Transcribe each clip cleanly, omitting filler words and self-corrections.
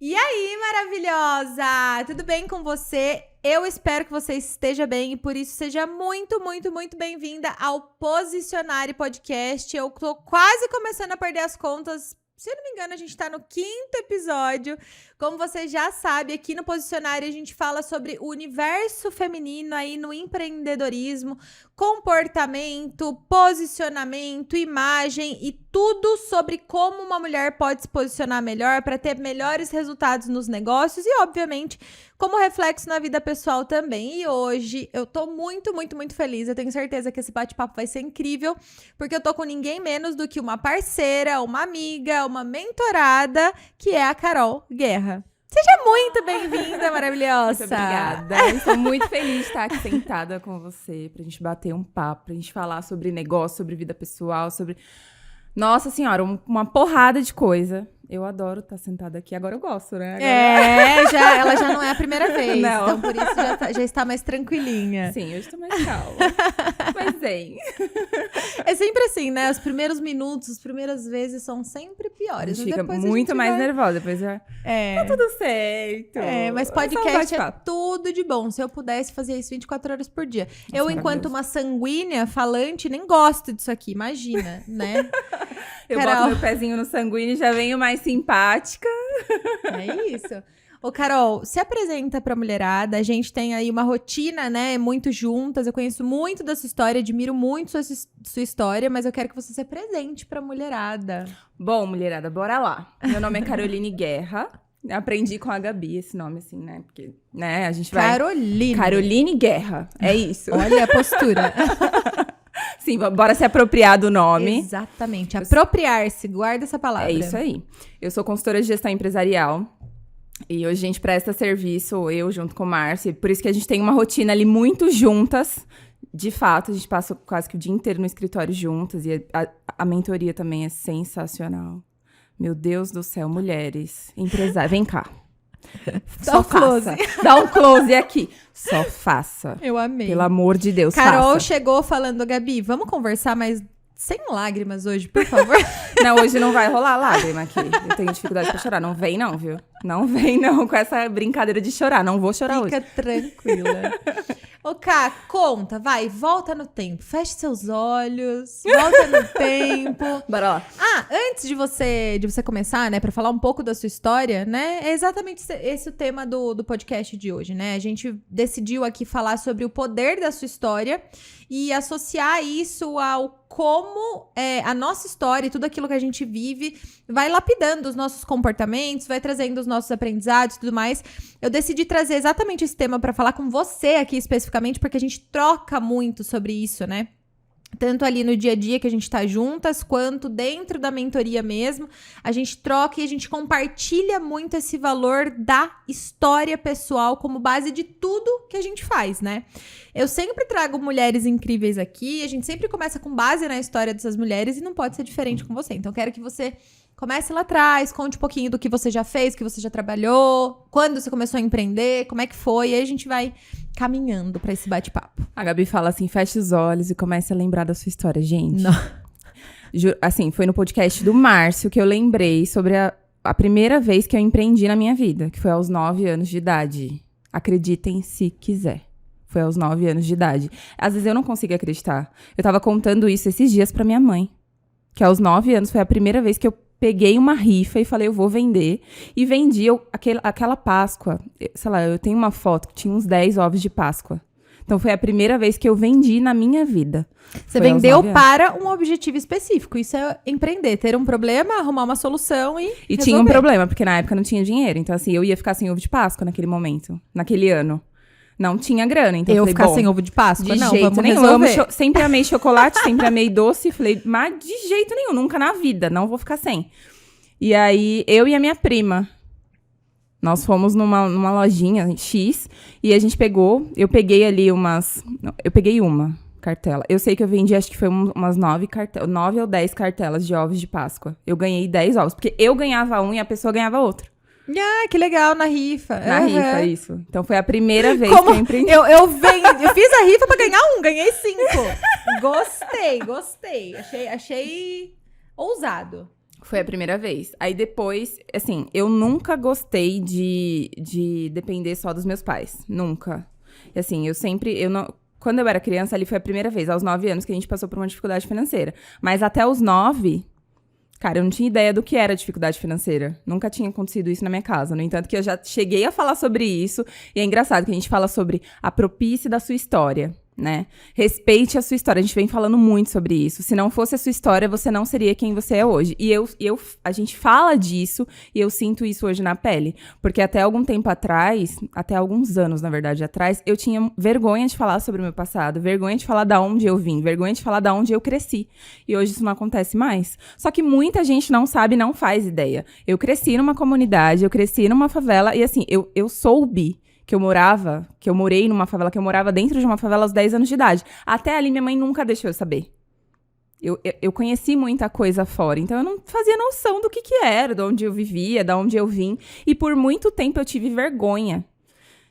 E aí, maravilhosa! Tudo bem com você? Eu espero que você esteja bem e por isso seja muito, muito, muito bem-vinda ao Posicionare Podcast. Eu tô quase começando a perder as contas. Se eu não me engano, a gente tá no 5º episódio. Como você já sabe, aqui no Posicionare a gente fala sobre o universo feminino aí no empreendedorismo, comportamento, posicionamento, imagem e tudo sobre como uma mulher pode se posicionar melhor para ter melhores resultados nos negócios e, obviamente, como reflexo na vida pessoal também. E hoje eu tô muito, muito, muito feliz. Eu tenho certeza que esse bate-papo vai ser incrível, porque eu tô com ninguém menos do que uma parceira, uma amiga, uma mentorada, que é a Carol Guerra. Seja muito bem-vinda, maravilhosa! Muito obrigada. Estou muito feliz de estar aqui sentada com você, pra gente bater um papo, pra gente falar sobre negócio, sobre vida pessoal, sobre... Nossa senhora, uma porrada de coisa. Eu adoro estar sentada aqui. Agora eu gosto, né? Agora... Ela já não é a primeira vez. Não. Então, por isso, já está mais tranquilinha. Sim, hoje estou mais calma. Mas bem. É sempre assim, né? Os primeiros minutos, as primeiras vezes são sempre piores. A gente fica depois muito mais nervosa. Depois já... Tá tudo certo. Mas podcast é tudo de bom. Se eu pudesse fazer isso 24 horas por dia. Nossa, eu, enquanto uma sanguínea falante, nem gosto disso aqui. Imagina, né? Eu boto meu pezinho no sanguíneo e já venho mais simpática. É isso. Ô, Carol, se apresenta pra mulherada. A gente tem aí uma rotina, né? Muito juntas. Eu conheço muito da sua história, admiro muito sua história, mas eu quero que você se apresente pra mulherada. Bom, mulherada, bora lá. Meu nome é Caroline Guerra. Aprendi com a Gabi esse nome, assim, né? Porque, né, a gente vai... Caroline Guerra. É isso. Olha a postura. Sim, bora se apropriar do nome. Exatamente. Apropriar-se. Guarda essa palavra. É isso aí. Eu sou consultora de gestão empresarial. E hoje a gente presta serviço, eu junto com o Márcio. Por isso que a gente tem uma rotina ali muito juntas. De fato, a gente passa quase que o dia inteiro no escritório juntas. E a mentoria também é sensacional. Meu Deus do céu, mulheres. Empresárias. Vem cá. Dá um close. Dá um close aqui. Só faça. Eu amei. Pelo amor de Deus, Carol faça. chegou falando, Gabi, vamos conversar, mas sem lágrimas hoje, por favor. Não, hoje não vai rolar lágrima aqui. Eu tenho dificuldade pra chorar. Não vem não, viu? Não vem não com essa brincadeira de chorar. Não vou chorar hoje. Fica tranquila. Ô, Ká, conta, vai, volta no tempo. Feche seus olhos, volta no tempo. Bora lá. Antes de você começar, né, pra falar um pouco da sua história, né, é exatamente esse o tema do podcast de hoje, né? A gente decidiu aqui falar sobre o poder da sua história e associar isso ao como a nossa história e tudo aquilo que a gente vive vai lapidando os nossos comportamentos, vai trazendo os nossos aprendizados e tudo mais. Eu decidi trazer exatamente esse tema pra falar com você aqui especificamente, porque a gente troca muito sobre isso, né? Tanto ali no dia a dia que a gente tá juntas, quanto dentro da mentoria mesmo. A gente troca e a gente compartilha muito esse valor da história pessoal como base de tudo que a gente faz, né? Eu sempre trago mulheres incríveis aqui, a gente sempre começa com base na história dessas mulheres e não pode ser diferente com você. Então, quero que você comece lá atrás, conte um pouquinho do que você já fez, que você já trabalhou, quando você começou a empreender, como é que foi, e aí a gente vai caminhando pra esse bate-papo. A Gabi fala assim, feche os olhos e comece a lembrar da sua história, gente. Não. Assim, foi no podcast do Márcio que eu lembrei sobre a primeira vez que eu empreendi na minha vida, que foi aos 9 anos de idade. Acreditem se quiser. Foi aos 9 anos de idade. Às vezes eu não consigo acreditar. Eu tava contando isso esses dias pra minha mãe. Que aos 9 anos foi a primeira vez que eu peguei uma rifa e falei, eu vou vender. E vendi aquela Páscoa. Sei lá, eu tenho uma foto que tinha uns 10 ovos de Páscoa. Então, foi a primeira vez que eu vendi na minha vida. Você vendeu para um objetivo específico. Isso é empreender. Ter um problema, arrumar uma solução e resolver. Tinha um problema, porque na época não tinha dinheiro. Então, assim, eu ia ficar sem ovo de Páscoa naquele momento. Naquele ano. Não tinha grana, então eu falei, ficar sem ovo de Páscoa? De não, jeito vamos nenhum. resolver. Sempre amei chocolate, sempre amei doce. Falei, mas de jeito nenhum, nunca na vida, não vou ficar sem. E aí, eu e a minha prima, nós fomos numa lojinha X, e a gente eu peguei ali eu peguei uma cartela. Eu sei que eu vendi, acho que foi umas 9 ou 10 cartelas de ovos de Páscoa. Eu ganhei 10 ovos, porque eu ganhava um e a pessoa ganhava outro. Ah, que legal, na rifa. Na rifa, isso. Então foi a primeira vez que eu empreendi. Eu fiz a rifa pra ganhar um, ganhei 5. Gostei. Achei ousado. Foi a primeira vez. Aí depois, assim, eu nunca gostei de depender só dos meus pais. Nunca. E assim, quando eu era criança, ali foi a primeira vez, aos 9 anos, que a gente passou por uma dificuldade financeira. Mas até os 9, cara, eu não tinha ideia do que era dificuldade financeira. Nunca tinha acontecido isso na minha casa. No entanto, que eu já cheguei a falar sobre isso. E é engraçado que a gente fala sobre apropie-se da sua história, né? Respeite a sua história. A gente vem falando muito sobre isso. Se não fosse a sua história, você não seria quem você é hoje. E a gente fala disso e eu sinto isso hoje na pele. Porque até algum tempo atrás, até alguns anos, na verdade, atrás, eu tinha vergonha de falar sobre o meu passado, vergonha de falar da onde eu vim, vergonha de falar da onde eu cresci. E hoje isso não acontece mais. Só que muita gente não sabe, não faz ideia. Eu cresci numa comunidade, eu cresci numa favela e assim, eu soube que eu morei numa favela, que eu morava dentro de uma favela aos 10 anos de idade. Até ali, minha mãe nunca deixou eu saber. Eu conheci muita coisa fora, então eu não fazia noção do que era, de onde eu vivia, de onde eu vim. E por muito tempo eu tive vergonha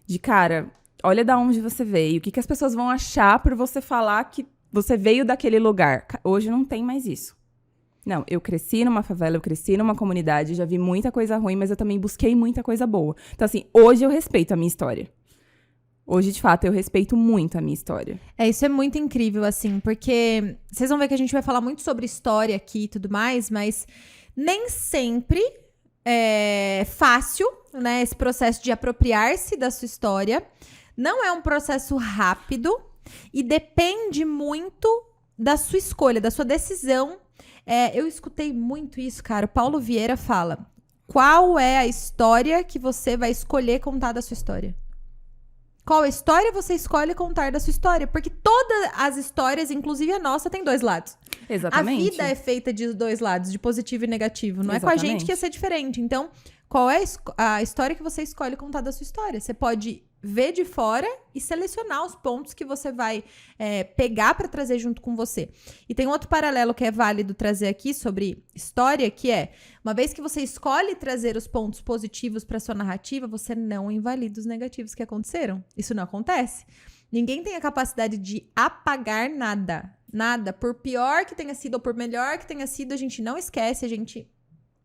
de, cara, olha de onde você veio, o que as pessoas vão achar por você falar que você veio daquele lugar. Hoje não tem mais isso. Não, eu cresci numa favela, eu cresci numa comunidade, já vi muita coisa ruim, mas eu também busquei muita coisa boa. Então, assim, hoje eu respeito a minha história. Hoje, de fato, eu respeito muito a minha história. Isso é muito incrível, assim, porque vocês vão ver que a gente vai falar muito sobre história aqui e tudo mais, mas nem sempre é fácil, né, esse processo de apropriar-se da sua história. Não é um processo rápido e depende muito da sua escolha, da sua decisão. Eu escutei muito isso, cara. O Paulo Vieira fala: qual é a história que você vai escolher contar da sua história? Qual história você escolhe contar da sua história? Porque todas as histórias, inclusive a nossa, tem dois lados. Exatamente. A vida é feita de dois lados, de positivo e negativo. Não Exatamente. É com a gente que ia ser diferente. Então, qual é a história que você escolhe contar da sua história? Você pode ver de fora e selecionar os pontos que você vai pegar para trazer junto com você. E tem outro paralelo que é válido trazer aqui sobre história, que é, uma vez que você escolhe trazer os pontos positivos para sua narrativa, você não invalida os negativos que aconteceram. Isso não acontece. Ninguém tem a capacidade de apagar nada. Nada. Por pior que tenha sido ou por melhor que tenha sido, a gente não esquece, a gente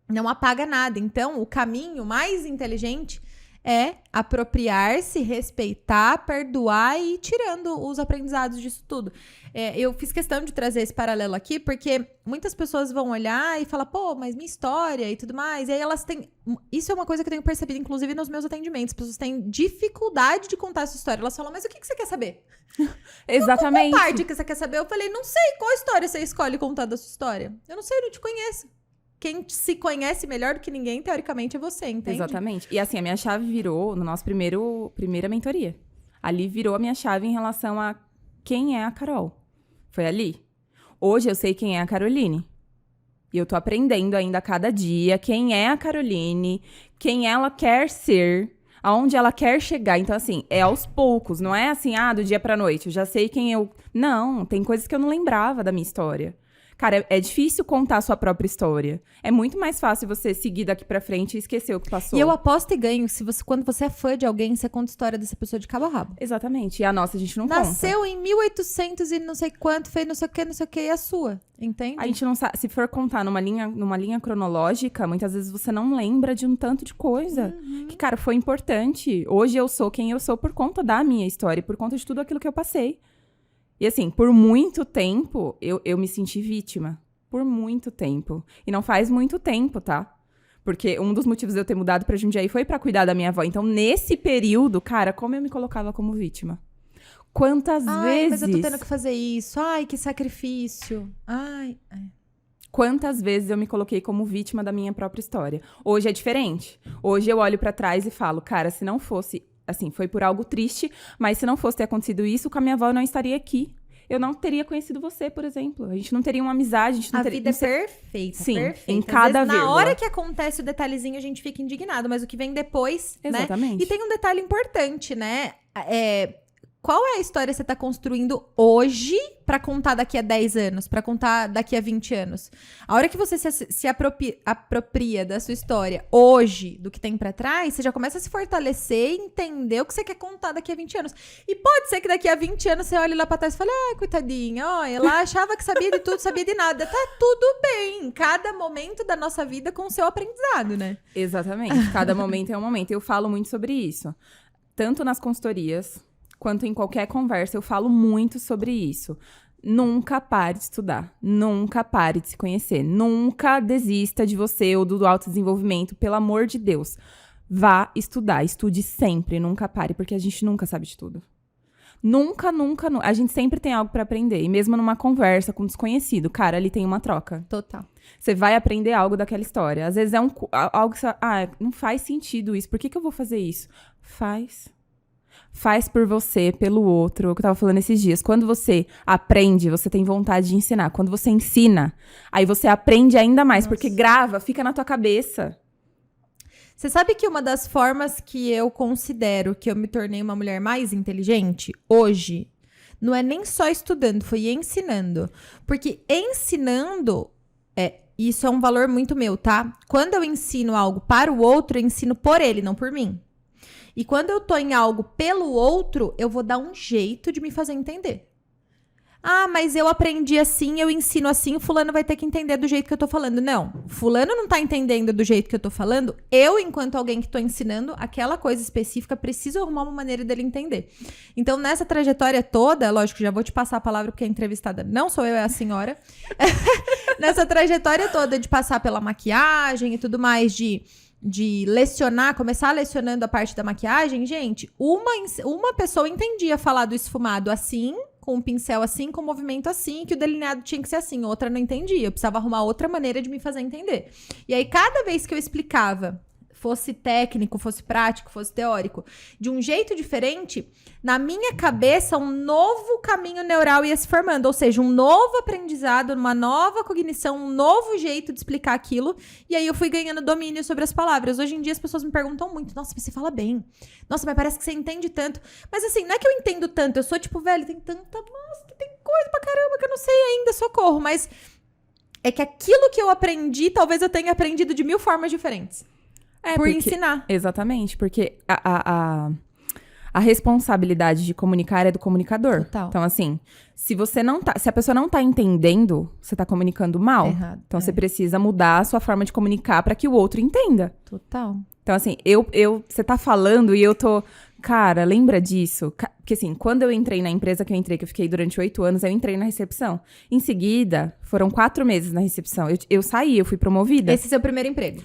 não apaga nada. Então, o caminho mais inteligente é apropriar-se, respeitar, perdoar e ir tirando os aprendizados disso tudo. Eu fiz questão de trazer esse paralelo aqui, porque muitas pessoas vão olhar e falar, pô, mas minha história e tudo mais. E aí elas têm... Isso é uma coisa que eu tenho percebido, inclusive, nos meus atendimentos. As pessoas têm dificuldade de contar essa história. Elas falam, mas o que você quer saber? Exatamente. Qual parte que você quer saber? Eu falei, não sei qual história você escolhe contar da sua história. Eu não sei, eu não te conheço. Quem se conhece melhor do que ninguém, teoricamente, é você, entende? Exatamente. E assim, a minha chave virou no nosso primeira mentoria. Ali virou a minha chave em relação a quem é a Carol. Foi ali. Hoje eu sei quem é a Caroline. E eu tô aprendendo ainda a cada dia quem é a Caroline, quem ela quer ser, aonde ela quer chegar. Então, assim, é aos poucos. Não é assim, do dia pra noite. Eu já sei quem eu... Não, tem coisas que eu não lembrava da minha história. Cara, é difícil contar a sua própria história. É muito mais fácil você seguir daqui pra frente e esquecer o que passou. E eu aposto e ganho. Quando você é fã de alguém, você conta a história dessa pessoa de cabo a rabo. Exatamente. E a nossa, a gente não conta. Nasceu em 1800 e não sei quanto, fez não sei o que, e a sua. Entende? A gente não sabe. Se for contar numa linha cronológica, muitas vezes você não lembra de um tanto de coisa. Que, cara, foi importante. Hoje eu sou quem eu sou por conta da minha história, por conta de tudo aquilo que eu passei. E assim, por muito tempo, eu me senti vítima. Por muito tempo. E não faz muito tempo, tá? Porque um dos motivos de eu ter mudado pra Jundiaí foi pra cuidar da minha avó. Então, nesse período, cara, como eu me colocava como vítima? Quantas vezes... mas eu tô tendo que fazer isso. Ai, que sacrifício. Quantas vezes eu me coloquei como vítima da minha própria história. Hoje é diferente. Hoje eu olho pra trás e falo, cara, se não fosse... Assim, foi por algo triste, mas se não fosse ter acontecido isso, com a minha avó eu não estaria aqui. Eu não teria conhecido você, por exemplo. A gente não teria uma amizade, a gente não teria... vida é perfeita. Sim, perfeita. em cada vírgula. Na hora que acontece o detalhezinho, a gente fica indignado, mas o que vem depois, exatamente. Né? E tem um detalhe importante, né? qual é a história que você tá construindo hoje pra contar daqui a 10 anos, pra contar daqui a 20 anos. A hora que você se apropria da sua história hoje, do que tem pra trás, você já começa a se fortalecer e entender o que você quer contar daqui a 20 anos. E pode ser que daqui a 20 anos você olhe lá pra trás e fale, coitadinha, ó, ela achava que sabia de tudo, sabia de nada. Tá tudo bem. Cada momento da nossa vida com o seu aprendizado, né? Exatamente. Cada momento é um momento. Eu falo muito sobre isso. Tanto nas consultorias, quanto em qualquer conversa, eu falo muito sobre isso. Nunca pare de estudar. Nunca pare de se conhecer. Nunca desista de você ou do autodesenvolvimento. Pelo amor de Deus. Vá estudar. Estude sempre. Nunca pare, porque a gente nunca sabe de tudo. Nunca. A gente sempre tem algo pra aprender. E mesmo numa conversa com um desconhecido, cara, ali tem uma troca. Total. Você vai aprender algo daquela história. Às vezes é algo que você... não faz sentido isso. Por que eu vou fazer isso? Faz por você, pelo outro. O que eu tava falando esses dias. Quando você aprende, você tem vontade de ensinar. Quando você ensina, aí você aprende ainda mais. Nossa. Porque grava, fica na tua cabeça. Você sabe que uma das formas que eu considero que eu me tornei uma mulher mais inteligente hoje, não é nem só estudando, foi ensinando. Porque ensinando, isso é um valor muito meu, tá? Quando eu ensino algo para o outro, eu ensino por ele, não por mim. E quando eu tô em algo pelo outro, eu vou dar um jeito de me fazer entender. Mas eu aprendi assim, eu ensino assim, o fulano vai ter que entender do jeito que eu tô falando. Não, fulano não tá entendendo do jeito que eu tô falando. Eu, enquanto alguém que tô ensinando aquela coisa específica, preciso arrumar uma maneira dele entender. Então, nessa trajetória toda, lógico, já vou te passar a palavra porque a entrevistada não sou eu, é a senhora. Nessa trajetória toda de passar pela maquiagem e tudo mais, de lecionar, começar lecionando a parte da maquiagem, gente, uma pessoa entendia falar do esfumado assim, com um pincel assim, com um movimento assim, que o delineado tinha que ser assim, outra não entendia, eu precisava arrumar outra maneira de me fazer entender. E aí, cada vez que eu explicava, fosse técnico, fosse prático, fosse teórico, de um jeito diferente, na minha cabeça, um novo caminho neural ia se formando, ou seja, um novo aprendizado, uma nova cognição, um novo jeito de explicar aquilo, e aí eu fui ganhando domínio sobre as palavras. Hoje em dia as pessoas me perguntam muito, nossa, você fala bem, nossa, mas parece que você entende tanto, mas assim, não é que eu entendo tanto, eu sou tipo, velho, tem tanta, nossa, tem coisa pra caramba que eu não sei ainda, socorro, mas é que aquilo que eu aprendi, talvez eu tenha aprendido de 1000 formas diferentes. Ensinar. Exatamente, porque a responsabilidade de comunicar é do comunicador. Total. Então, assim, se a pessoa não tá entendendo, você tá comunicando mal. Errado. Então, você precisa mudar a sua forma de comunicar para que o outro entenda. Total. Então, assim, você tá falando e eu tô... Cara, lembra disso? Porque, assim, quando eu entrei na empresa que eu fiquei durante 8 anos, eu entrei na recepção. Em seguida, foram 4 meses na recepção. Eu saí, eu fui promovida. Esse é seu primeiro emprego?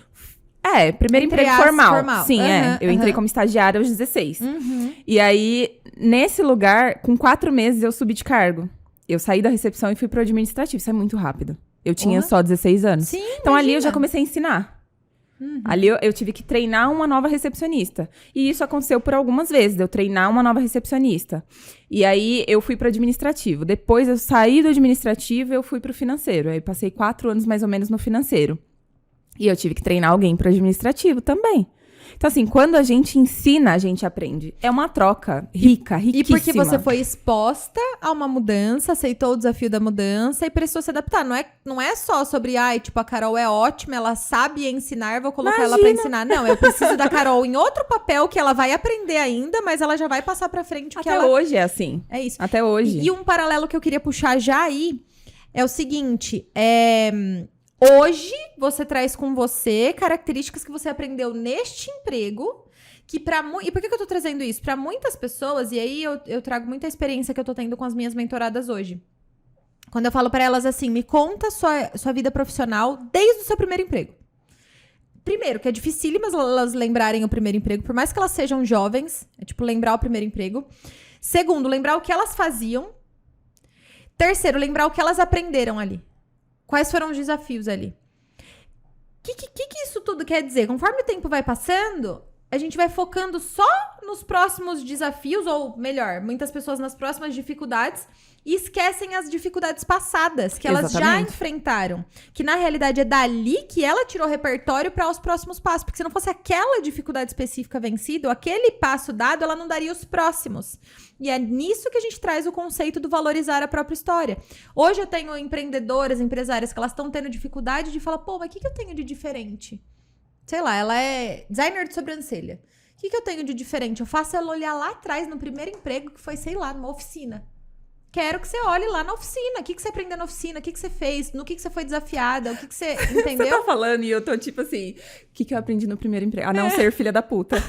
Primeiro emprego formal. Sim, Eu entrei como estagiária aos 16. E aí, nesse lugar, com 4 meses, eu subi de cargo. Eu saí da recepção e fui pro administrativo. Isso é muito rápido. Eu tinha só 16 anos. Sim, então, imagina. Ali eu já comecei a ensinar. Ali eu tive que treinar uma nova recepcionista. E isso aconteceu por algumas vezes, de eu treinar uma nova recepcionista. E aí, eu fui pro administrativo. Depois, eu saí do administrativo e eu fui pro financeiro. Aí, passei 4 anos, mais ou menos, no financeiro. E eu tive que treinar alguém para administrativo também. Então, assim, quando a gente ensina, a gente aprende. É uma troca riquíssima. E porque você foi exposta a uma mudança, aceitou o desafio da mudança e precisou se adaptar. Não é só sobre, a Carol é ótima, ela sabe ensinar, vou colocar ela para ensinar. Não, eu preciso da Carol em outro papel que ela vai aprender ainda, mas ela já vai passar para frente o que ela... Até hoje é assim. É isso. Até hoje. E um paralelo que eu queria puxar já aí é o seguinte, hoje, você traz com você características que você aprendeu neste emprego, que e por que eu tô trazendo isso? Para muitas pessoas, e aí eu trago muita experiência que eu tô tendo com as minhas mentoradas hoje. Quando eu falo para elas assim, me conta sua vida profissional desde o seu primeiro emprego. Primeiro, que é dificílimo elas lembrarem o primeiro emprego, por mais que elas sejam jovens, lembrar o primeiro emprego. Segundo, lembrar o que elas faziam. Terceiro, lembrar o que elas aprenderam ali. Quais foram os desafios ali? O que isso tudo quer dizer? Conforme o tempo vai passando, a gente vai focando só nos próximos desafios, ou melhor, muitas pessoas nas próximas dificuldades, e esquecem as dificuldades passadas que elas já Exatamente. enfrentaram. Que na realidade é dali que ela tirou repertório para os próximos passos. Porque se não fosse aquela dificuldade específica vencida, ou aquele passo dado, ela não daria os próximos. E é nisso que a gente traz o conceito do valorizar a própria história. Hoje eu tenho empreendedoras, empresárias que elas estão tendo dificuldade de falar, pô, mas o que eu tenho de diferente? Sei lá, ela é designer de sobrancelha. O que eu tenho de diferente? Eu faço ela olhar lá atrás, no primeiro emprego, que foi, sei lá, numa oficina. Quero que você olhe lá na oficina. O que você aprendeu na oficina? O que você fez? No que você foi desafiada? O que você... Entendeu? Você tá falando e eu tô tipo assim... O que eu aprendi no primeiro emprego? A não ser filha da puta. Isso,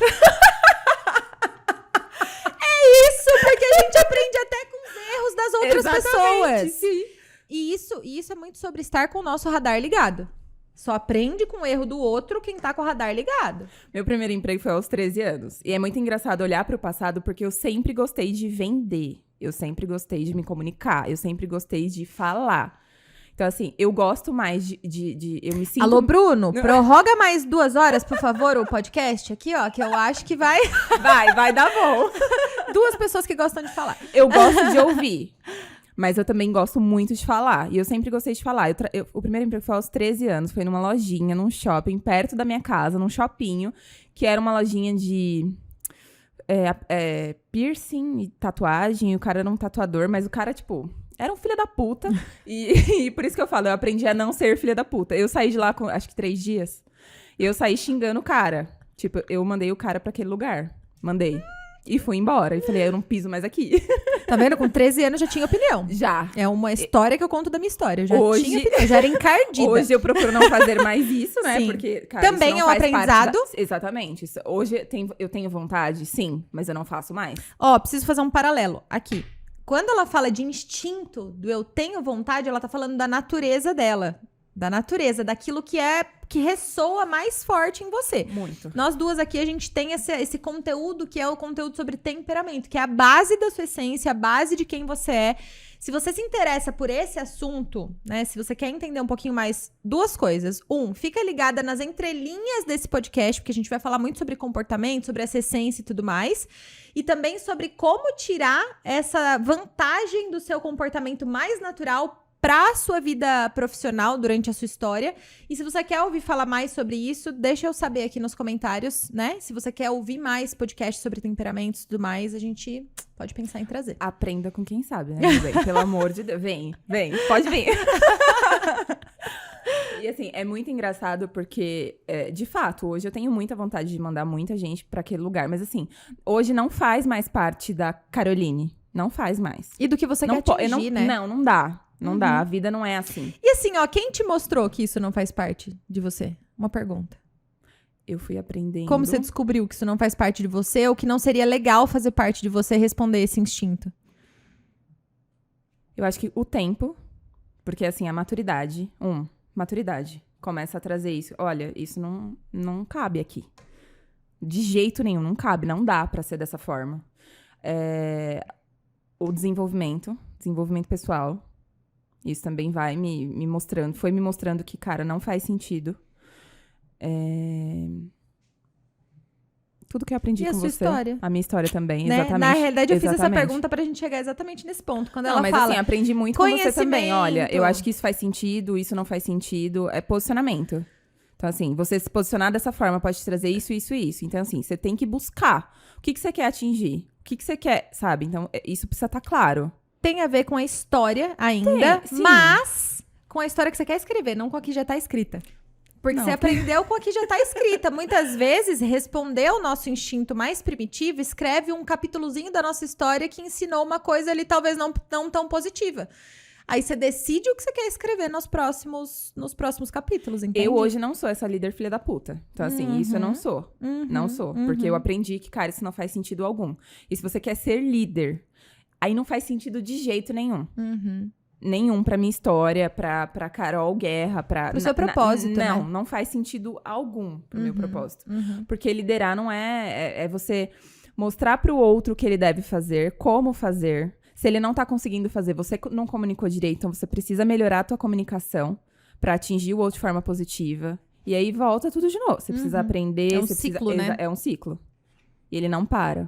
porque a gente aprende até com os erros das outras pessoas. Sim. E isso é muito sobre estar com o nosso radar ligado. Só aprende com o erro do outro quem tá com o radar ligado. Meu primeiro emprego foi aos 13 anos. E é muito engraçado olhar pro passado, porque eu sempre gostei de vender. Eu sempre gostei de me comunicar. Eu sempre gostei de falar. Então, assim, eu gosto mais de eu me sinto... Alô, Bruno, prorroga mais 2 horas, por favor, o podcast aqui, ó, que eu acho que vai... Vai dar bom. 2 pessoas que gostam de falar. Eu gosto de ouvir. Mas eu também gosto muito de falar. E eu sempre gostei de falar. O primeiro emprego foi aos 13 anos. Foi numa lojinha, num shopping, perto da minha casa, num shoppinho. Que era uma lojinha de piercing e tatuagem. E o cara era um tatuador. Mas o cara, tipo, era um filho da puta. E por isso que eu falo, eu aprendi a não ser filha da puta. Eu saí de lá com, acho que 3 dias. E eu saí xingando o cara. Tipo, eu mandei o cara pra aquele lugar. Mandei. E fui embora. E falei, eu não piso mais aqui. Tá vendo? Com 13 anos já tinha opinião. Já. É uma história que eu conto da minha história. Eu já Hoje- tinha opinião, eu já era encardida. Hoje eu procuro não fazer mais isso, né? Sim. Porque, cara, Também isso é não um faz parte aprendizado. Exatamente. Hoje eu tenho vontade, sim, mas eu não faço mais. Ó, preciso fazer um paralelo aqui. Quando ela fala de instinto, do eu tenho vontade, ela tá falando da natureza dela. Da natureza, daquilo que ressoa mais forte em você. Muito. Nós duas aqui, a gente tem esse conteúdo que é o conteúdo sobre temperamento, que é a base da sua essência, a base de quem você é. Se você se interessa por esse assunto, né? Se você quer entender um pouquinho mais, 2 coisas. Fica ligada nas entrelinhas desse podcast, porque a gente vai falar muito sobre comportamento, sobre essa essência e tudo mais. E também sobre como tirar essa vantagem do seu comportamento mais natural para a sua vida profissional durante a sua história. E se você quer ouvir falar mais sobre isso, deixa eu saber aqui nos comentários, né? Se você quer ouvir mais podcasts sobre temperamentos e tudo mais, a gente pode pensar em trazer. Aprenda com quem sabe, né? Vem, pelo amor de Deus. Vem, pode vir. E assim, é muito engraçado porque, de fato, hoje eu tenho muita vontade de mandar muita gente pra aquele lugar. Mas assim, hoje não faz mais parte da Caroline. Não faz mais. E do que você Não quer atingir, né? Não dá. Não dá. A vida não é assim. E assim, ó, quem te mostrou que isso não faz parte de você? Uma pergunta. Eu fui aprendendo. Como você descobriu que isso não faz parte de você ou que não seria legal fazer parte de você responder esse instinto? Eu acho que o tempo, porque assim, a maturidade, maturidade, começa a trazer isso. Olha, isso não cabe aqui. De jeito nenhum, não cabe, não dá pra ser dessa forma. O desenvolvimento pessoal, isso também vai me mostrando, foi me mostrando que, cara, não faz sentido. Tudo que eu aprendi E a com sua você. história? A minha história também, Né? exatamente. Na realidade, eu fiz essa Exatamente. pergunta pra gente chegar exatamente nesse ponto. Quando Não, ela mas fala, assim, aprendi muito com você também. Olha, eu conhecimento. acho que isso faz sentido, isso não faz sentido. É posicionamento. Então, assim, você se posicionar dessa forma pode te trazer isso, isso e isso. Então, assim, você tem que buscar. O que você quer atingir? O que você quer, sabe? Então, isso precisa estar claro. tem a ver com a história ainda, Tem, sim. mas com a história que você quer escrever, não com a que já tá escrita. Porque Não. você aprendeu com a que já tá escrita. Muitas vezes, responder ao nosso instinto mais primitivo, escreve um capítulozinho da nossa história que ensinou uma coisa ali talvez não tão positiva. Aí você decide o que você quer escrever nos próximos capítulos, entende? Eu hoje não sou essa líder filha da puta. Então, assim, isso eu não sou. Não sou. Porque eu aprendi que, cara, isso não faz sentido algum. E se você quer ser líder, aí não faz sentido de jeito nenhum. Nenhum pra minha história, pra Carol Guerra, Pro seu propósito, né? Não faz sentido algum pro meu propósito. Porque liderar não é você mostrar pro outro o que ele deve fazer, como fazer. Se ele não tá conseguindo fazer, você não comunicou direito, então você precisa melhorar a tua comunicação pra atingir o outro de forma positiva. E aí volta tudo de novo. Você precisa aprender. É um você ciclo, precisa, né? É um ciclo. E ele não para.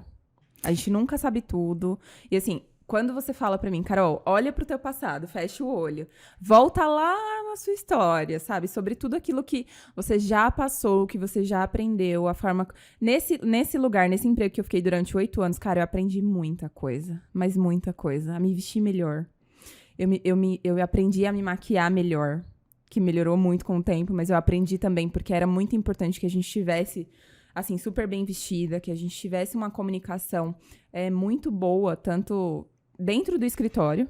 A gente nunca sabe tudo. E assim, quando você fala pra mim, Carol, olha pro teu passado, fecha o olho, volta lá na sua história, sabe? Sobre tudo aquilo que você já passou, que você já aprendeu, a forma... Nesse lugar, nesse emprego que eu fiquei durante 8 anos, cara, eu aprendi muita coisa, mas muita coisa. A me vestir melhor. Eu aprendi a me maquiar melhor, que melhorou muito com o tempo, mas eu aprendi também porque era muito importante que a gente tivesse... assim, super bem vestida, que a gente tivesse uma comunicação muito boa, tanto dentro do escritório,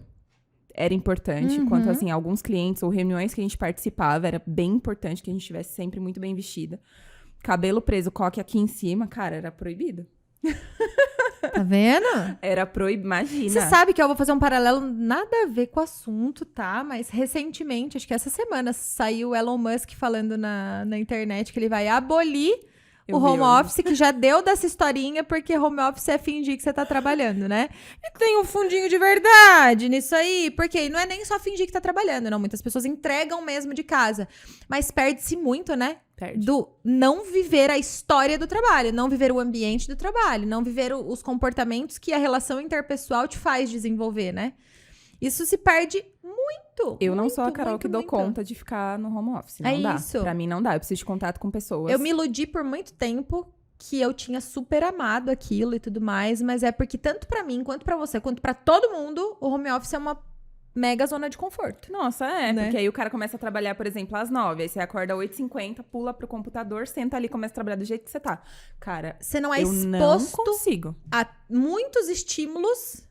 era importante, quanto, assim, alguns clientes ou reuniões que a gente participava, era bem importante que a gente estivesse sempre muito bem vestida. Cabelo preso, coque aqui em cima, cara, era proibido. Tá vendo? Era proibido, imagina. Você sabe que eu vou fazer um paralelo, nada a ver com o assunto, tá? Mas recentemente, acho que essa semana, saiu o Elon Musk falando na internet que ele vai abolir o home office, que já deu dessa historinha, porque home office é fingir que você tá trabalhando, né? E tem um fundinho de verdade nisso aí, porque não é nem só fingir que tá trabalhando, não. Muitas pessoas entregam mesmo de casa. Mas perde-se muito, né? Perde. Do não viver a história do trabalho, não viver o ambiente do trabalho, não viver os comportamentos que a relação interpessoal te faz desenvolver, né? Isso se perde muito. Eu não muito, sou a Carol muito, que dou muito. conta de ficar no home office. Não dá. Isso. Pra mim não dá. Eu preciso de contato com pessoas. Eu me iludi por muito tempo que eu tinha super amado aquilo e tudo mais, mas é porque tanto pra mim, quanto pra você, quanto pra todo mundo, o home office é uma mega zona de conforto. Nossa, né? Porque aí o cara começa a trabalhar, por exemplo, às 9, aí você acorda às 8h50, pula pro computador, senta ali e começa a trabalhar do jeito que você tá. Cara, Você não é eu não exposto consigo. a muitos estímulos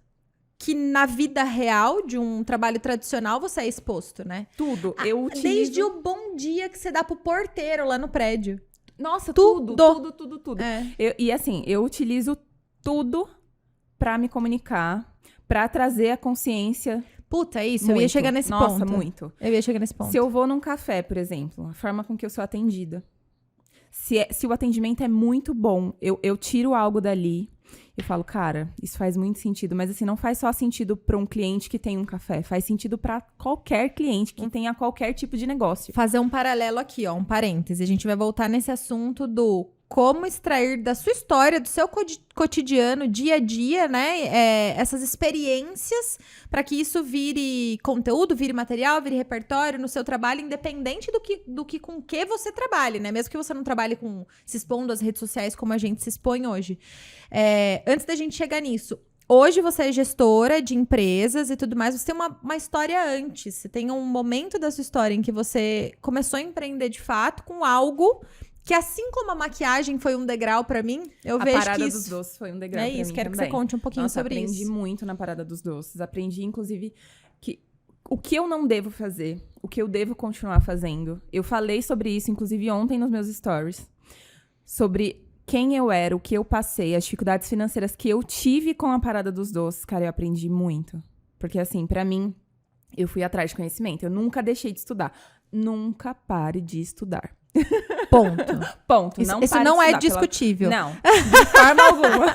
que na vida real de um trabalho tradicional você é exposto, né? Tudo. Eu utilizo... Desde o bom dia que você dá pro porteiro lá no prédio. Nossa, Tudo. tudo. É. E assim, eu utilizo tudo pra me comunicar, pra trazer a consciência. Puta, é isso. Muito. Eu ia chegar nesse ponto. Nossa, muito. Eu ia chegar nesse ponto. Se eu vou num café, por exemplo, a forma com que eu sou atendida. Se o atendimento é muito bom, eu tiro algo dali. Eu falo, cara, isso faz muito sentido. Mas assim, não faz só sentido para um cliente que tem um café. Faz sentido para qualquer cliente que tenha qualquer tipo de negócio. Fazer um paralelo aqui, ó, um parêntese. A gente vai voltar nesse assunto do como extrair da sua história, do seu cotidiano, dia a dia, né? Essas experiências para que isso vire conteúdo, vire material, vire repertório no seu trabalho, independente do que com que você trabalhe, né? Mesmo que você não trabalhe se expondo às redes sociais como a gente se expõe hoje. Antes da gente chegar nisso, hoje você é gestora de empresas e tudo mais, você tem uma história antes, você tem um momento da sua história em que você começou a empreender de fato com algo que, assim como a maquiagem foi um degrau pra mim, eu vejo que A parada isso... dos doces foi um degrau É pra isso, mim quero também. que você conte um pouquinho sobre isso. Aprendi muito na parada dos doces. Aprendi, inclusive, que o que eu não devo fazer, o que eu devo continuar fazendo. Eu falei sobre isso, inclusive, ontem nos meus stories. Sobre quem eu era, o que eu passei, as dificuldades financeiras que eu tive com a parada dos doces. Cara, eu aprendi muito. Porque, assim, pra mim, eu fui atrás de conhecimento. Eu nunca deixei de estudar. Nunca pare de estudar. Ponto. Isso não é discutível. Não, de forma alguma.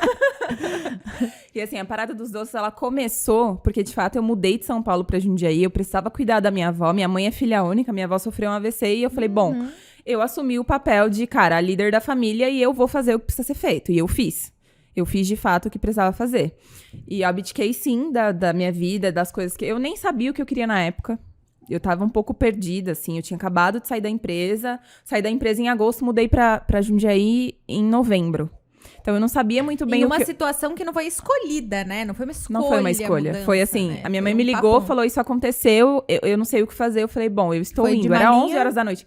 E assim, a parada dos doces, ela começou porque, de fato, eu mudei de São Paulo pra Jundiaí. Eu precisava cuidar da minha avó. Minha mãe é filha única, minha avó sofreu um AVC. E eu falei, bom, eu assumi o papel de, cara, a líder da família e eu vou fazer o que precisa ser feito. E eu fiz. Eu fiz, de fato, o que precisava fazer. E abdiquei, sim, da minha vida, das coisas que... Eu nem sabia o que eu queria na época. Eu tava um pouco perdida, assim. Eu tinha acabado de sair da empresa. Saí da empresa em agosto, mudei pra Jundiaí em novembro. Então, eu não sabia muito bem uma situação que não foi escolhida, né? Não foi uma escolha. Não foi uma escolha. Mudança, foi assim, né? A minha mãe me ligou, falou, isso aconteceu. Eu não sei o que fazer. Eu falei, bom, eu estou indo. Era 11 horas da noite.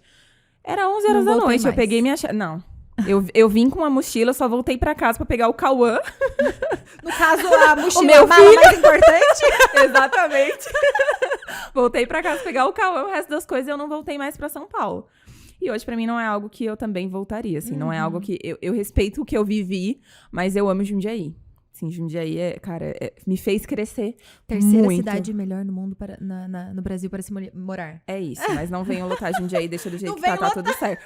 Era 11 horas da noite. Eu peguei minha... Não. Eu vim com uma mochila, só voltei pra casa pra pegar o Cauã. No caso, a mochila meu filho mais importante. Exatamente. Voltei pra casa pegar o Cauã, o resto das coisas eu não voltei mais pra São Paulo. E hoje pra mim não é algo que eu também voltaria, assim. Não é algo que... Eu respeito o que eu vivi, mas eu amo Jundiaí. Assim, Jundiaí, me fez crescer Terceira muito. cidade melhor no mundo, no Brasil, para se morar. É isso, mas não venham lotar Jundiaí, deixa do jeito que tá tudo certo.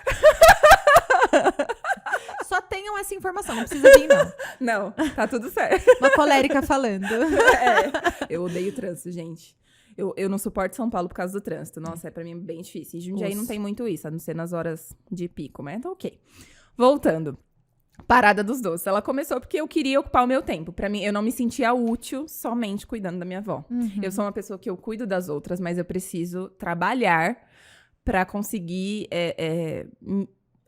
Só tenham essa informação, não precisa vir, não. Não, tá tudo certo. Uma colérica falando. Eu odeio trânsito, gente. Eu não suporto São Paulo por causa do trânsito. Nossa, pra mim é bem difícil. E Jundiaí não tem muito isso, a não ser nas horas de pico, mas então ok. Voltando. Parada dos doces. Ela começou porque eu queria ocupar o meu tempo. Pra mim, eu não me sentia útil somente cuidando da minha avó. Eu sou uma pessoa que eu cuido das outras, mas eu preciso trabalhar pra conseguir,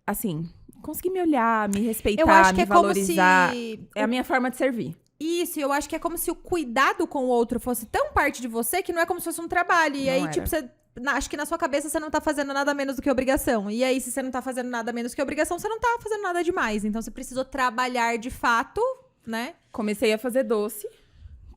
assim, conseguir me olhar, me respeitar, Eu acho que me é como valorizar. se... É a minha forma de servir. Isso, eu acho que é como se o cuidado com o outro fosse tão parte de você que não é como se fosse um trabalho. E Não aí, era. tipo, acho que na sua cabeça você não tá fazendo nada menos do que obrigação. E aí, se você não tá fazendo nada menos que obrigação, você não tá fazendo nada demais. Então, você precisou trabalhar de fato, né? Comecei a fazer doce,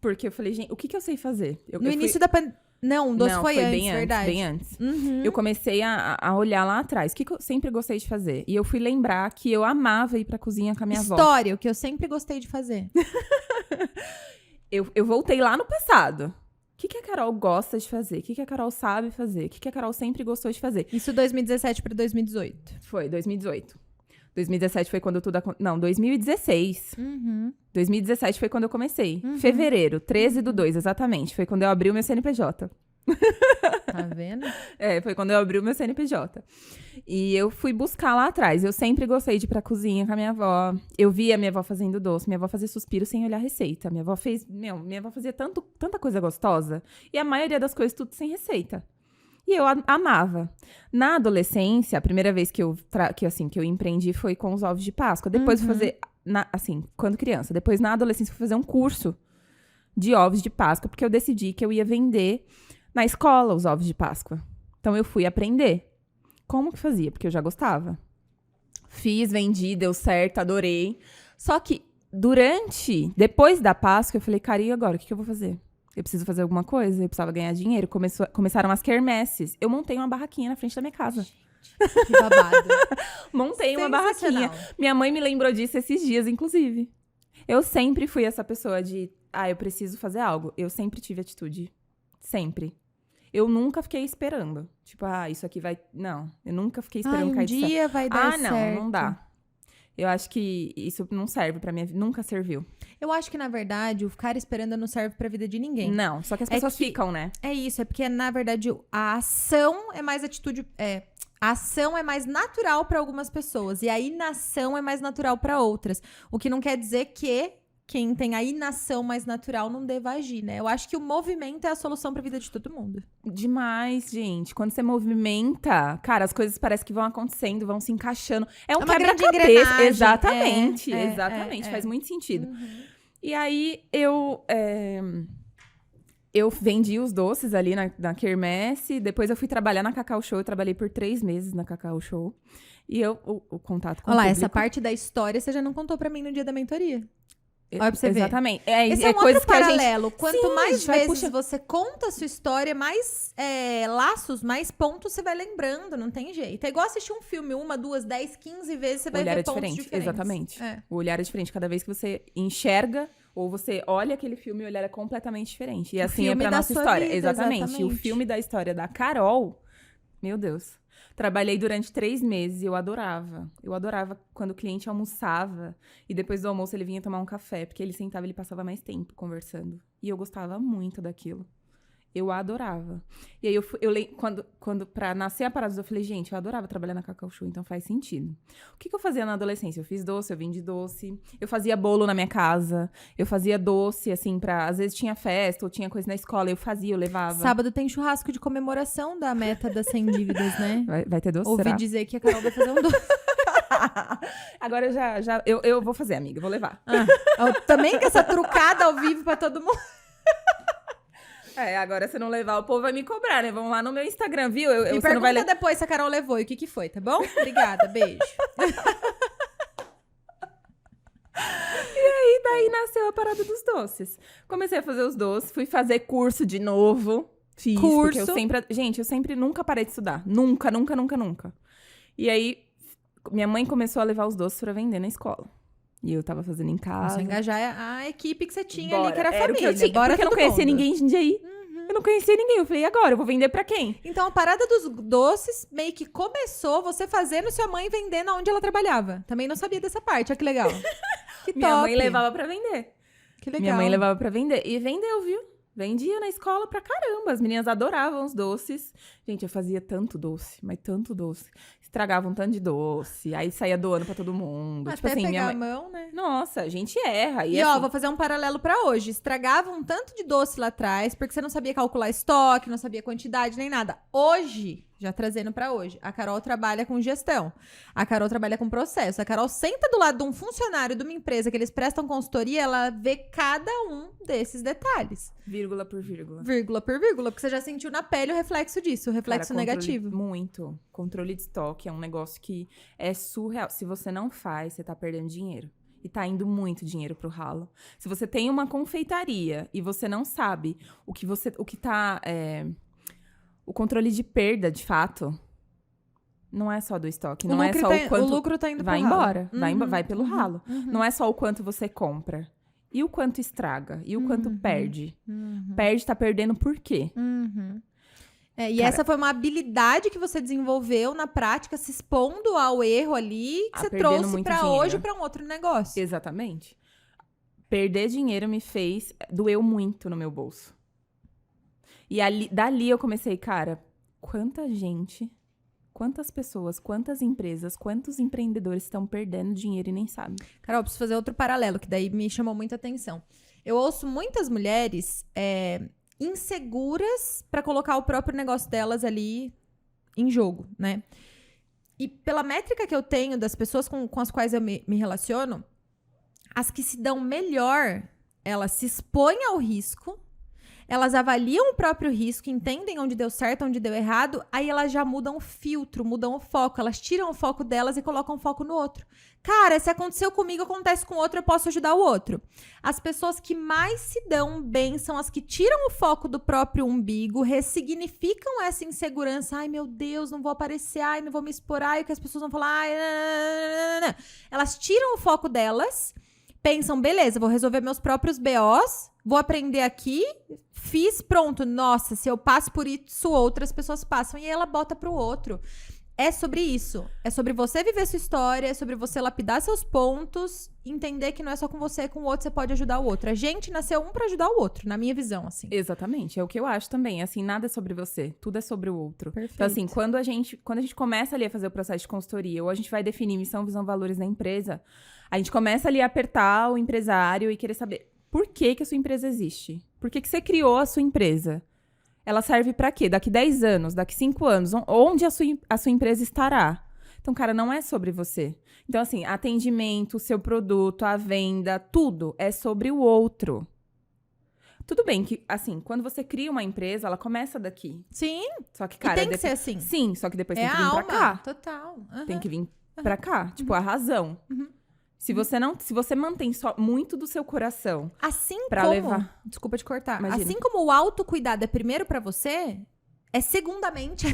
porque eu falei, gente, o que eu sei fazer? No início da pandemia. Não, o doce Não, foi antes, bem verdade. bem antes. Uhum. Eu comecei a olhar lá atrás. O que eu sempre gostei de fazer? E eu fui lembrar que eu amava ir pra cozinha com a minha avó. História, o que eu sempre gostei de fazer. Eu voltei lá no passado. O que a Carol gosta de fazer? O que a Carol sabe fazer? O que a Carol sempre gostou de fazer? Isso 2017 pra 2018. Foi 2018. 2017 foi quando tudo aconteceu. Não, 2016. 2017 foi quando eu comecei. Fevereiro, 13/2, exatamente. Foi quando eu abri o meu CNPJ. Tá vendo? Foi quando eu abri o meu CNPJ. E eu fui buscar lá atrás. Eu sempre gostei de ir pra cozinha com a minha avó. Eu via minha avó fazendo doce. Minha avó fazia suspiro sem olhar receita. Minha avó fazia tanta coisa gostosa. E a maioria das coisas tudo sem receita. E eu amava. Na adolescência, a primeira vez que eu empreendi foi com os ovos de Páscoa. Depois fui fazer, quando criança. Depois, na adolescência, fui fazer um curso de ovos de Páscoa, porque eu decidi que eu ia vender na escola os ovos de Páscoa. Então, eu fui aprender como que fazia, porque eu já gostava. Fiz, vendi, deu certo, adorei. Só que, depois da Páscoa, eu falei, cara, e agora? O que eu vou fazer? Eu preciso fazer alguma coisa, eu precisava ganhar dinheiro. Começaram as quermesses. Eu montei uma barraquinha na frente da minha casa. Que babado. Montei uma barraquinha. Minha mãe me lembrou disso esses dias, inclusive. Eu sempre fui essa pessoa de, eu preciso fazer algo. Eu sempre tive atitude. Sempre. Eu nunca fiquei esperando. Tipo, isso aqui vai... Não, eu nunca fiquei esperando cair do céu. Um dia vai dar certo. Não dá. Eu acho que isso não serve pra minha vida. Nunca serviu. Eu acho que, na verdade, o ficar esperando não serve pra vida de ninguém. Não, só que as pessoas ficam, né? É isso, é porque, na verdade, a ação é mais atitude... A ação é mais natural pra algumas pessoas. E a inação é mais natural pra outras. O que não quer dizer que quem tem a inação mais natural não deva agir, né? Eu acho que o movimento é a solução pra vida de todo mundo. Demais, gente. Quando você movimenta, cara, as coisas parecem que vão acontecendo, vão se encaixando. É um uma grande quebra-cabeça. engrenagem. Exatamente, exatamente. Faz muito sentido. E aí, eu vendi os doces ali na quermesse. Depois eu fui trabalhar na Cacau Show. Eu trabalhei por 3 meses na Cacau Show. E o contato com o Olha lá, público... essa parte da história você já não contou pra mim no dia da mentoria. Olha pra você ver. Exatamente. Esse é um coisas outro que a gente... paralelo. Quanto Sim, mais vai vezes puxar. você conta a sua história, mais laços, mais pontos você vai lembrando. Não tem jeito. É igual assistir um filme 1, 2, 10, 15 vezes, você vai ver pontos diferentes. Exatamente. O olhar é diferente. Cada vez que você enxerga ou você olha aquele filme, o olhar é completamente diferente. E assim é pra nossa história. Vida, exatamente. E o filme da história da Carol, meu Deus. Trabalhei durante 3 meses e eu adorava. Eu adorava quando o cliente almoçava e depois do almoço ele vinha tomar um café, porque ele sentava e ele passava mais tempo conversando. E eu gostava muito daquilo. Eu adorava. E aí, quando pra nascer a Parada, eu falei, gente, eu adorava trabalhar na Cacau Show, então faz sentido. O que eu fazia na adolescência? Eu fiz doce, eu vendi doce, eu fazia bolo na minha casa, eu fazia doce, assim, às vezes tinha festa ou tinha coisa na escola, eu fazia, eu levava. Sábado tem churrasco de comemoração da meta das 100 dívidas, né? Vai ter doce, Ouvi será? dizer que a Carol vai fazer um doce. Agora eu vou fazer, amiga, eu vou levar. Também com essa trucada ao vivo pra todo mundo. Agora se não levar, o povo vai me cobrar, né? Vamos lá no meu Instagram, viu? Me pergunta depois se a Carol levou e o que foi, tá bom? Obrigada, beijo. E aí, daí nasceu a Parada dos Doces. Comecei a fazer os doces, fui fazer curso de novo. Fiz, porque eu sempre nunca parei de estudar. Nunca, nunca, nunca, nunca. E aí, minha mãe começou a levar os doces pra vender na escola. E eu tava fazendo em casa. Você engajar a equipe que você tinha ali, que era a Era família. o que eu tinha, porque eu não conhecia ninguém de aí. Eu não conhecia ninguém. Eu falei, e agora? Eu vou vender pra quem? Então, a Parada dos Doces meio que começou você fazendo sua mãe vendendo onde ela trabalhava. Também não sabia dessa parte. Olha que legal. Que top. Minha mãe levava pra vender. Que legal. Minha mãe levava pra vender. E vendeu, viu? Vendia na escola pra caramba. As meninas adoravam os doces. Gente, eu fazia tanto doce, mas tanto doce. Estragava um tanto de doce. Aí saía doando pra todo mundo. Até tipo assim, pegar minha a mãe... mão, né? Nossa, a gente erra. E assim, ó, vou fazer um paralelo pra hoje. Estragava um tanto de doce lá atrás, porque você não sabia calcular estoque, não sabia quantidade, nem nada. Hoje, já trazendo pra hoje, a Carol trabalha com gestão. A Carol trabalha com processo. A Carol senta do lado de um funcionário de uma empresa que eles prestam consultoria, ela vê cada um desses detalhes. vírgula por vírgula. Vírgula por vírgula, porque você já sentiu na pele o reflexo disso, o reflexo Cara, negativo. Muito. Controle de estoque é um negócio que é surreal. Se você não faz, você tá perdendo dinheiro. E tá indo muito dinheiro pro ralo. Se você tem uma confeitaria e você não sabe o que tá... o controle de perda, de fato, não é só do estoque. Não é só o quanto... O lucro tá indo pro vai ralo. embora. Vai pelo ralo. Não é só o quanto você compra. E o quanto estraga? E o quanto perde? Perde, tá perdendo por quê? E Cara, essa foi uma habilidade que você desenvolveu na prática, se expondo ao erro ali, que você perdendo trouxe muito pra dinheiro. hoje pra um outro negócio. Exatamente. Perder dinheiro me fez... Doeu muito no meu bolso. E dali eu comecei, cara, quanta gente, quantas pessoas, quantas empresas, quantos empreendedores estão perdendo dinheiro e nem sabem. Carol, preciso fazer outro paralelo, que daí me chamou muita atenção. Eu ouço muitas mulheres inseguras pra colocar o próprio negócio delas ali em jogo, né? E pela métrica que eu tenho das pessoas com as quais eu me relaciono, as que se dão melhor, elas se expõem ao risco, elas avaliam o próprio risco, entendem onde deu certo, onde deu errado, aí elas já mudam o filtro, mudam o foco, elas tiram o foco delas e colocam o foco no outro. Cara, se aconteceu comigo, acontece com outro, eu posso ajudar o outro. As pessoas que mais se dão bem são as que tiram o foco do próprio umbigo, ressignificam essa insegurança. Ai, meu Deus, não vou aparecer, ai, não vou me expor, ai, o que as pessoas vão falar, ai, não. Elas tiram o foco delas, pensam, beleza, vou resolver meus próprios BOs, vou aprender aqui, fiz, pronto. Nossa, se eu passo por isso, outras pessoas passam. E ela bota pro outro. É sobre isso. É sobre você viver sua história, é sobre você lapidar seus pontos, entender que não é só com você, é com o outro, você pode ajudar o outro. A gente nasceu um pra ajudar o outro, na minha visão, assim. Exatamente, é o que eu acho também. Assim, nada é sobre você, tudo é sobre o outro. Perfeito. Então, assim, quando a gente começa ali a fazer o processo de consultoria, ou a gente vai definir missão, visão, valores da empresa, a gente começa ali a apertar o empresário e querer saber por que a sua empresa existe. Por que você criou a sua empresa? Ela serve pra quê? Daqui 10 anos, daqui 5 anos, onde a sua empresa estará? Então, cara, não é sobre você. Então, assim, atendimento, o seu produto, a venda, tudo é sobre o outro. Tudo bem que, assim, quando você cria uma empresa, ela começa daqui. Sim. Só que, cara... E tem que ser assim. Sim, só que depois É tem que a vir alma. pra cá. Total. Uhum. Tem que vir pra cá. Tipo, a razão. Se você mantém só muito do seu coração Assim pra como... levar... Desculpa te cortar. Imagina. Assim como o autocuidado é primeiro pra você, é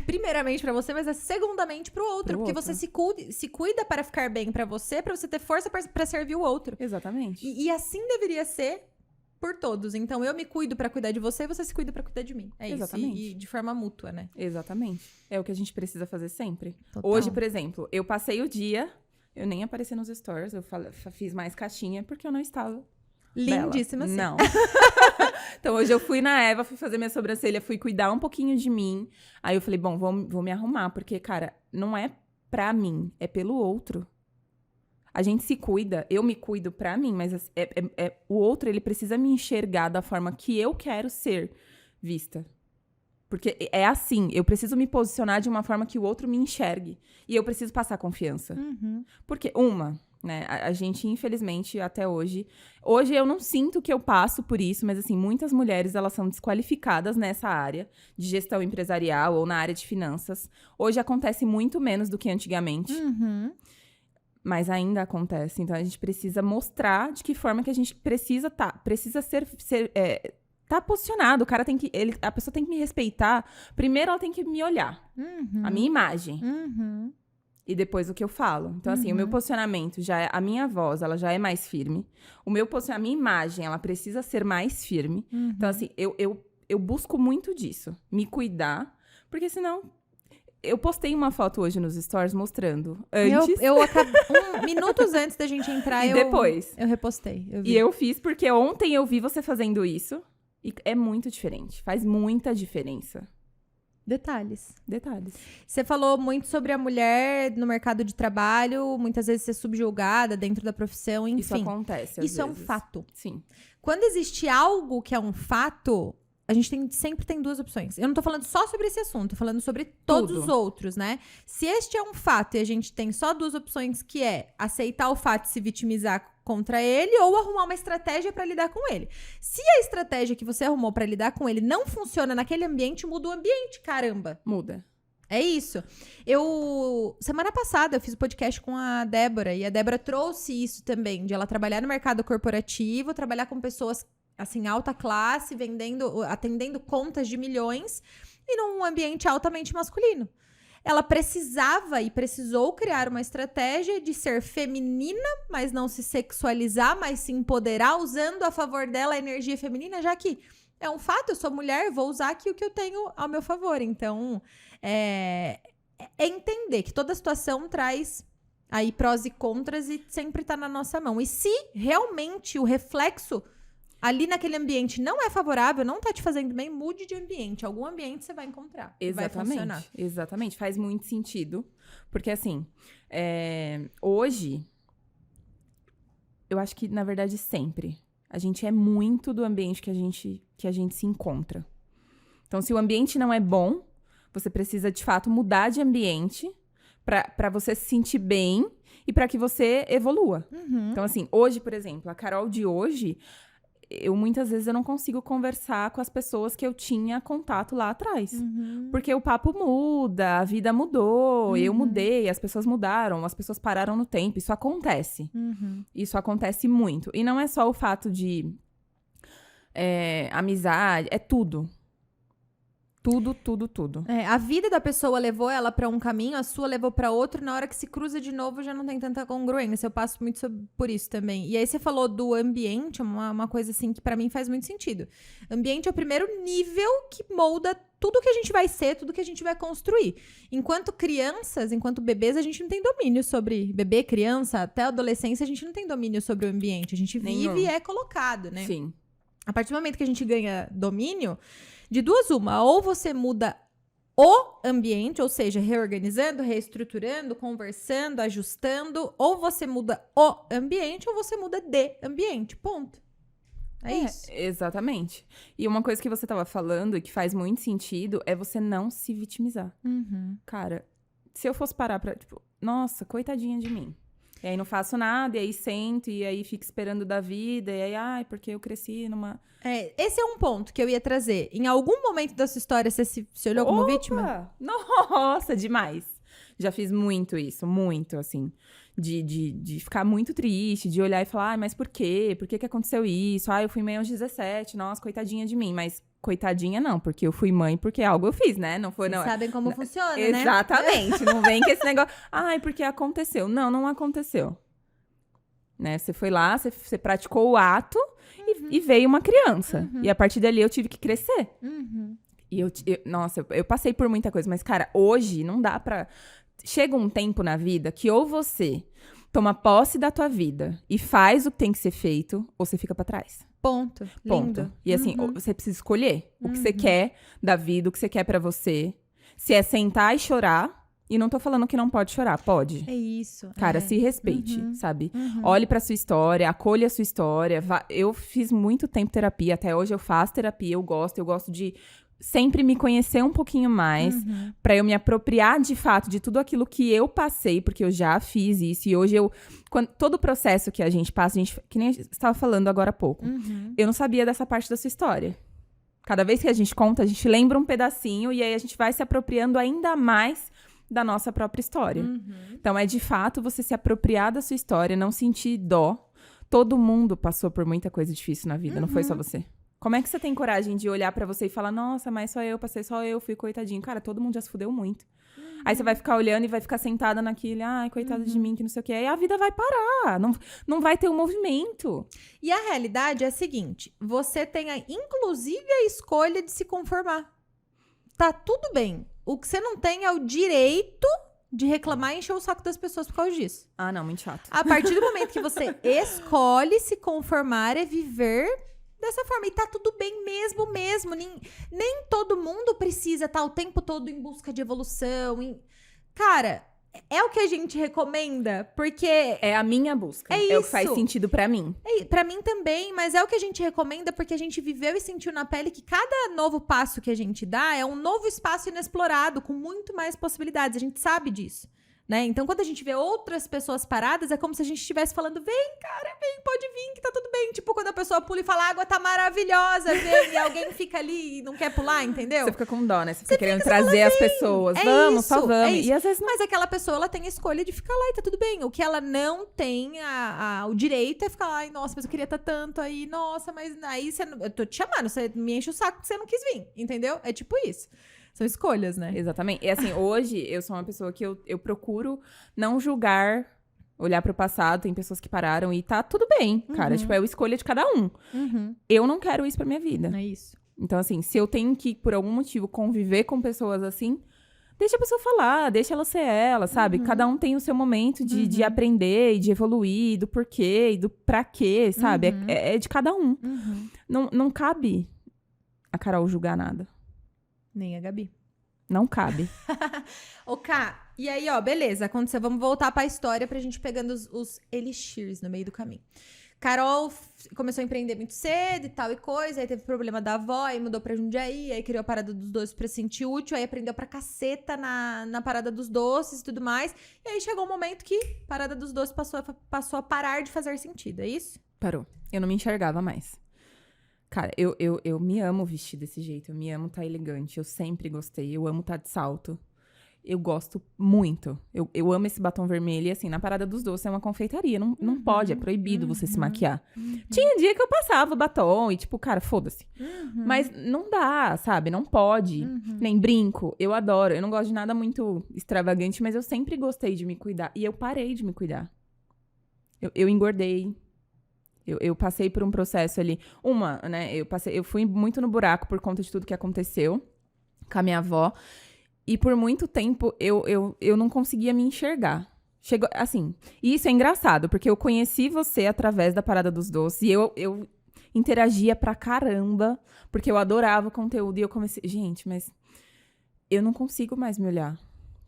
primeiramente pra você, mas é segundamente pro outro. Porque você se cuida para ficar bem pra você ter força pra servir o outro. Exatamente. E assim deveria ser por todos. Então, eu me cuido pra cuidar de você e você se cuida pra cuidar de mim. É Exatamente. isso. E de forma mútua, né? Exatamente. É o que a gente precisa fazer sempre. Total. Hoje, por exemplo, eu passei o dia... Eu nem apareci nos stories, eu fiz mais caixinha porque eu não estava Lindíssima, bela. sim. Não. Então, hoje eu fui na Eva, fui fazer minha sobrancelha, fui cuidar um pouquinho de mim. Aí eu falei, bom, vou me arrumar, porque, cara, não é pra mim, é pelo outro. A gente se cuida, eu me cuido pra mim, mas o outro, ele precisa me enxergar da forma que eu quero ser vista. Porque é assim, eu preciso me posicionar de uma forma que o outro me enxergue. E eu preciso passar confiança. Porque, né, a gente, infelizmente, até hoje... Hoje eu não sinto que eu passo por isso, mas, assim, muitas mulheres, elas são desqualificadas nessa área de gestão empresarial ou na área de finanças. Hoje acontece muito menos do que antigamente. Mas ainda acontece. Então, a gente precisa mostrar de que forma que a gente precisa tá posicionado, o cara tem que... a pessoa tem que me respeitar. Primeiro, ela tem que me olhar. A minha imagem. E depois o que eu falo. Então, assim, o meu posicionamento já é... A minha voz, ela já é mais firme. A minha imagem, ela precisa ser mais firme. Então, assim, eu busco muito disso. Me cuidar. Porque, senão... Eu postei uma foto hoje nos stories mostrando antes. Eu acabei... minutos antes da gente entrar, e depois. Eu repostei. E eu fiz porque ontem eu vi você fazendo isso. E é muito diferente. Faz muita diferença. Detalhes. Você falou muito sobre a mulher no mercado de trabalho, muitas vezes ser subjugada dentro da profissão, enfim. Isso acontece, às Isso é um vezes. fato. Sim. Quando existe algo que é um fato, a gente sempre tem duas opções. Eu não tô falando só sobre esse assunto, tô falando sobre todos os outros, né? Se este é um fato e a gente tem só duas opções, que é aceitar o fato e se vitimizar contra ele ou arrumar uma estratégia pra lidar com ele. Se a estratégia que você arrumou pra lidar com ele não funciona naquele ambiente, muda o ambiente, caramba. Muda. É isso. Semana passada, eu fiz um podcast com a Débora, e a Débora trouxe isso também, de ela trabalhar no mercado corporativo, trabalhar com pessoas, assim, alta classe, atendendo contas de milhões, e num ambiente altamente masculino. Ela precisava e precisou criar uma estratégia de ser feminina, mas não se sexualizar, mas se empoderar, usando a favor dela a energia feminina, já que é um fato, eu sou mulher, vou usar aqui o que eu tenho ao meu favor. Então, é entender que toda situação traz aí prós e contras e sempre tá na nossa mão. E se realmente o reflexo ali naquele ambiente não é favorável, não tá te fazendo bem, mude de ambiente. Algum ambiente você vai encontrar. Vai funcionar. Exatamente. Faz muito sentido. Porque, assim, hoje, eu acho que, na verdade, sempre, a gente é muito do ambiente que a gente se encontra. Então, se o ambiente não é bom, você precisa, de fato, mudar de ambiente pra você se sentir bem e pra que você evolua. Uhum. Então, assim, hoje, por exemplo, a Carol de hoje, muitas vezes eu não consigo conversar com as pessoas que eu tinha contato lá atrás. Uhum. Porque o papo muda, a vida mudou, eu mudei, as pessoas mudaram, as pessoas pararam no tempo. Isso acontece. Uhum. Isso acontece muito. E não é só o fato de amizade, é tudo. Tudo. A vida da pessoa levou ela pra um caminho, a sua levou pra outro, na hora que se cruza de novo já não tem tanta congruência. Eu passo muito por isso também. E aí você falou do ambiente, uma coisa assim que pra mim faz muito sentido. Ambiente é o primeiro nível que molda tudo que a gente vai ser, tudo que a gente vai construir. Enquanto crianças, enquanto bebês, a gente não tem domínio sobre bebê, criança, até a adolescência, a gente não tem domínio sobre o ambiente. A gente vive e é colocado, né? Sim. A partir do momento que a gente ganha domínio, de duas uma, ou você muda o ambiente, ou seja, reorganizando, reestruturando, conversando, ajustando, ou você muda o ambiente, ou você muda de ambiente, ponto. É isso. Exatamente. E uma coisa que você tava falando, e que faz muito sentido, é você não se vitimizar. Uhum. Cara, se eu fosse parar pra, tipo, nossa, coitadinha de mim. E aí não faço nada, e aí sento, e aí fico esperando da vida, e aí, porque eu cresci numa... Esse é um ponto que eu ia trazer. Em algum momento da sua história, você se olhou como vítima? Nossa, demais. Já fiz muito isso, muito, assim. De ficar muito triste, de olhar e falar, mas por quê? Por que aconteceu isso? Eu fui mãe aos 17, nossa, coitadinha de mim. Mas coitadinha não, porque eu fui mãe porque algo eu fiz, né? Não foi... Vocês sabem como funciona, né? Exatamente. Não vem com esse negócio, porque aconteceu. Não aconteceu. Né? Você foi lá, você praticou o ato e veio uma criança. E a partir dali eu tive que crescer. Uhum. E eu passei por muita coisa, mas, cara, hoje não dá pra... Chega um tempo na vida que ou você toma posse da tua vida e faz o que tem que ser feito, ou você fica pra trás. Ponto. Lindo. E assim, você precisa escolher o que você quer da vida, o que você quer pra você. Se é sentar e chorar, e não tô falando que não pode chorar, pode. É isso. Cara, se respeite, sabe? Olhe pra sua história, acolha a sua história. Eu fiz muito tempo terapia, até hoje eu faço terapia, eu gosto de sempre me conhecer um pouquinho mais, pra eu me apropriar de fato de tudo aquilo que eu passei, porque eu já fiz isso, e hoje todo o processo que a gente passa, que nem a gente estava falando agora há pouco, eu não sabia dessa parte da sua história. Cada vez que a gente conta, a gente lembra um pedacinho, e aí a gente vai se apropriando ainda mais da nossa própria história. Então, é de fato você se apropriar da sua história, não sentir dó. Todo mundo passou por muita coisa difícil na vida, não foi só você. Como é que você tem coragem de olhar pra você e falar, nossa, mas só eu, fui coitadinho. Cara, todo mundo já se fudeu muito. Aí você vai ficar olhando e vai ficar sentada naquele, coitada de mim, que não sei o quê. Aí a vida vai parar, não vai ter um movimento. E a realidade é a seguinte, você tem, inclusive, a escolha de se conformar. Tá tudo bem. O que você não tem é o direito de reclamar e encher o saco das pessoas por causa disso. Não, muito chato. A partir do momento que você escolhe se conformar, é viver dessa forma. E tá tudo bem mesmo. Nem todo mundo precisa estar o tempo todo em busca de evolução. Cara, é o que a gente recomenda, porque... É a minha busca. É o que faz sentido pra mim. Pra mim também, mas é o que a gente recomenda porque a gente viveu e sentiu na pele que cada novo passo que a gente dá é um novo espaço inexplorado, com muito mais possibilidades. A gente sabe disso, né? Então, quando a gente vê outras pessoas paradas, é como se a gente estivesse falando, vem, cara, vem, pode vir, que tá tudo bem. Tipo, quando a pessoa pula e fala, a água tá maravilhosa, vem, e alguém fica ali e não quer pular, entendeu? Você fica com dó, né? Você fica querendo trazer as pessoas. Vamos, só vamos. E às vezes... Mas aquela pessoa, ela tem a escolha de ficar lá e tá tudo bem. O que ela não tem o direito é ficar lá, ai, nossa, mas eu queria estar tanto aí, nossa, mas aí eu tô te chamando, você me enche o saco porque você não quis vir, entendeu? É tipo isso. São escolhas, né? Exatamente. E assim, hoje eu sou uma pessoa que eu procuro não julgar, olhar pro passado. Tem pessoas que pararam e tá tudo bem, cara. Tipo, é a escolha de cada um. Eu não quero isso pra minha vida. É isso. Então, assim, se eu tenho que, por algum motivo, conviver com pessoas assim, deixa a pessoa falar, deixa ela ser ela, sabe? Cada um tem o seu momento de aprender e de evoluir, do porquê e do pra quê, sabe? É de cada um. Não cabe a Carol julgar nada. Nem a Gabi. Não cabe. Ô, Ká, e aí, ó, beleza, aconteceu. Vamos voltar pra história pra gente pegando os elixirs no meio do caminho. Carol começou a empreender muito cedo e tal e coisa, aí teve problema da avó, aí mudou pra Jundiaí, aí criou a parada dos doces pra se sentir útil, aí aprendeu pra caceta na parada dos doces e tudo mais. E aí chegou um momento que a parada dos doces passou a parar de fazer sentido, é isso? Parou. Eu não me enxergava mais. Cara, eu me amo vestir desse jeito. Eu me amo estar elegante. Eu sempre gostei. Eu amo estar de salto. Eu gosto muito. Eu amo esse batom vermelho. E assim, na parada dos doces é uma confeitaria. Não pode, é proibido você se maquiar. Tinha dia que eu passava batom e tipo, cara, foda-se. Mas não dá, sabe? Não pode. Nem brinco. Eu adoro. Eu não gosto de nada muito extravagante, mas eu sempre gostei de me cuidar. E eu parei de me cuidar. Eu engordei. Eu passei por um processo ali. Eu fui muito no buraco por conta de tudo que aconteceu com a minha avó. E por muito tempo eu não conseguia me enxergar. Chegou, assim, e isso é engraçado, porque eu conheci você através da Parada dos Doces. E eu interagia pra caramba, porque eu adorava o conteúdo. E eu comecei, gente, mas eu não consigo mais me olhar.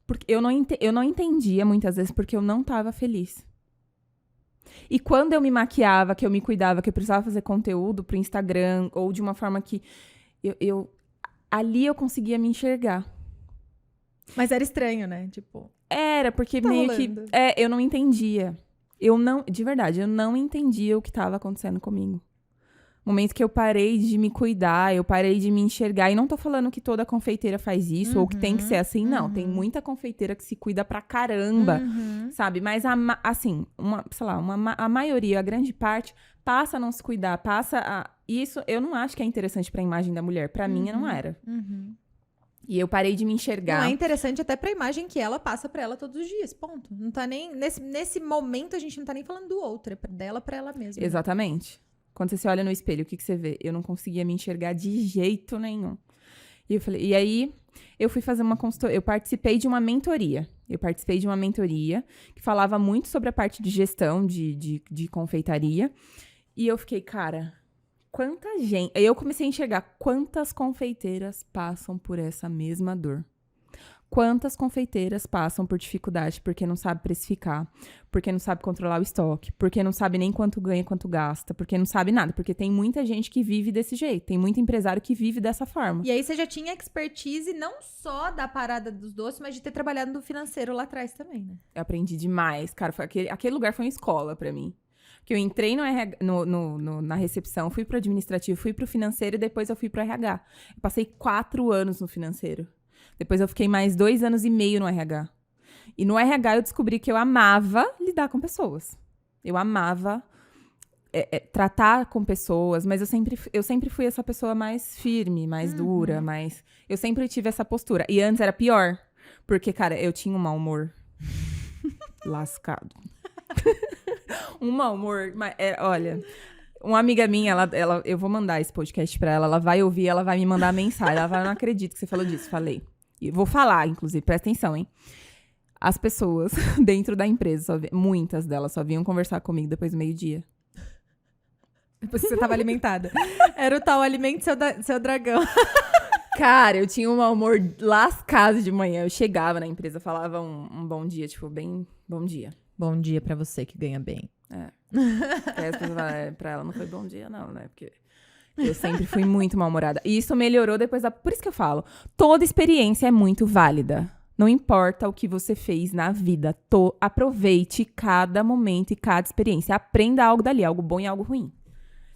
Porque eu não entendia muitas vezes porque eu não tava feliz. E quando eu me maquiava, que eu me cuidava, que eu precisava fazer conteúdo pro Instagram, ou de uma forma que ali eu conseguia me enxergar. Mas era estranho, né? Tipo... Era, porque tá meio rolando. que... eu não entendia. De verdade, eu não entendia o que estava acontecendo comigo. Momento que eu parei de me cuidar, eu parei de me enxergar. E não tô falando que toda confeiteira faz isso, ou que tem que ser assim, não. Tem muita confeiteira que se cuida pra caramba, sabe? Mas, assim, a maioria, a grande parte, passa a não se cuidar, Isso eu não acho que é interessante pra imagem da mulher. Pra mim, não era. E eu parei de me enxergar. Não, é interessante até pra imagem que ela passa pra ela todos os dias, ponto. Não tá nem... Nesse momento, a gente não tá nem falando do outro. É dela pra ela mesma. Exatamente. Quando você se olha no espelho, o que você vê? Eu não conseguia me enxergar de jeito nenhum. E aí, eu fui fazer uma consultoria. Eu participei de uma mentoria. Que falava muito sobre a parte de gestão de confeitaria. E eu fiquei, cara, quanta gente... Aí eu comecei a enxergar quantas confeiteiras passam por essa mesma dor. Quantas confeiteiras passam por dificuldade porque não sabe precificar, porque não sabe controlar o estoque, porque não sabe nem quanto ganha, quanto gasta, porque não sabe nada, porque tem muita gente que vive desse jeito, tem muito empresário que vive dessa forma. E aí você já tinha expertise não só da parada dos doces, mas de ter trabalhado no financeiro lá atrás também, né? Eu aprendi demais, cara, aquele lugar foi uma escola pra mim. Que eu entrei na recepção, fui pro administrativo, fui pro financeiro e depois eu fui pro RH. Eu passei 4 anos no financeiro. Depois eu fiquei mais 2 anos e meio no RH. E no RH eu descobri que eu amava lidar com pessoas. Eu amava tratar com pessoas, mas eu sempre fui essa pessoa mais firme, mais dura, mais... Eu sempre tive essa postura. E antes era pior, porque, cara, eu tinha um mau humor lascado. Um mau humor, mas, olha... Uma amiga minha, eu vou mandar esse podcast pra ela vai ouvir, ela vai me mandar mensagem. Ela vai, eu não acredito que você falou disso. Falei. E vou falar, inclusive, presta atenção, hein? As pessoas dentro da empresa, muitas delas só vinham conversar comigo depois do meio-dia. Depois que você tava alimentada. Era o tal alimento seu dragão. Cara, eu tinha um mau humor lascado de manhã. Eu chegava na empresa, falava um bom dia, tipo, bem bom dia. Bom dia pra você que ganha bem. É. Aí as pessoas falam, pra ela não foi bom dia, não, né? Porque eu sempre fui muito mal-humorada. E isso melhorou depois da... Por isso que eu falo, toda experiência é muito válida. Não importa o que você fez na vida. Aproveite cada momento e cada experiência. Aprenda algo dali, algo bom e algo ruim.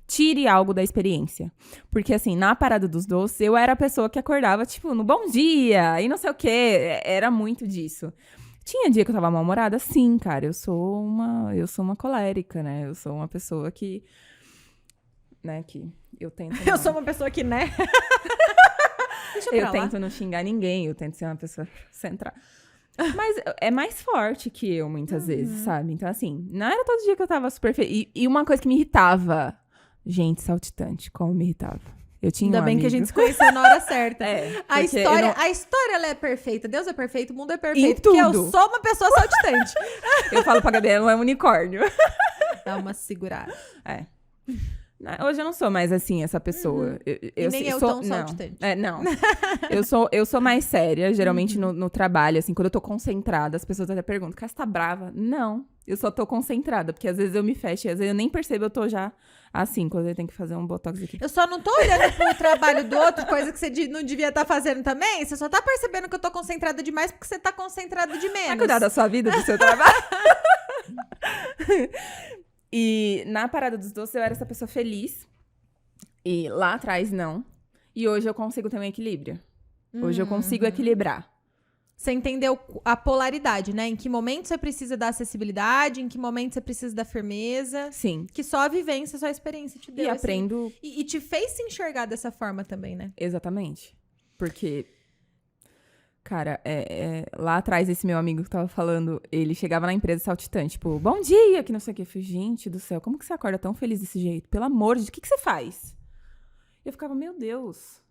Tire algo da experiência. Porque, assim, na parada dos doces, eu era a pessoa que acordava, tipo, no bom dia e não sei o quê. Era muito disso. Tinha dia que eu tava mal-humorada? Sim, cara. Eu sou uma colérica, né? Eu sou uma pessoa que... Né, que eu tento... Eu sou uma pessoa que, né? Deixa eu tento não xingar ninguém. Eu tento ser uma pessoa centrada. Mas é mais forte que eu, muitas vezes, sabe? Então, assim, não era todo dia que eu tava super feliz. E uma coisa que me irritava... Gente, saltitante, como me irritava. Eu tinha Ainda um bem amigo. que a gente se conheceu na hora certa. A porque história ela é perfeita. Deus é perfeito, o mundo é perfeito. Em Porque eu tudo. sou uma pessoa saltitante. Eu falo pra Gabriela, não é um unicórnio. Dá uma segurada. É. Hoje eu não sou mais assim, essa pessoa. E nem eu sou, tão saltitante. Não. Eu sou mais séria, geralmente no trabalho, assim, quando eu tô concentrada, as pessoas até perguntam, cara, você tá brava? Não, eu só tô concentrada, porque às vezes eu me fecho, e às vezes eu nem percebo, eu tô já assim, quando eu tenho que fazer um botox aqui. Eu só não tô olhando pro trabalho do outro, coisa que você não devia estar fazendo também. Você só tá percebendo que eu tô concentrada demais porque você tá concentrada de menos. Vai cuidar da sua vida, do seu trabalho. E na parada dos doces eu era essa pessoa feliz. E lá atrás não. E hoje eu consigo ter um equilíbrio. Hoje eu consigo equilibrar. Você entendeu a polaridade, né? Em que momento você precisa da acessibilidade, em que momento você precisa da firmeza. Sim. Que só a vivência, só a experiência te deu. E aprendo... E te fez se enxergar dessa forma também, né? Exatamente. Porque... Cara, lá atrás, esse meu amigo que tava falando, ele chegava na empresa saltitante, tipo, bom dia, que não sei o que. Eu falei, gente do céu, como que você acorda tão feliz desse jeito? Pelo amor de Deus, o que você faz? Eu ficava, meu Deus.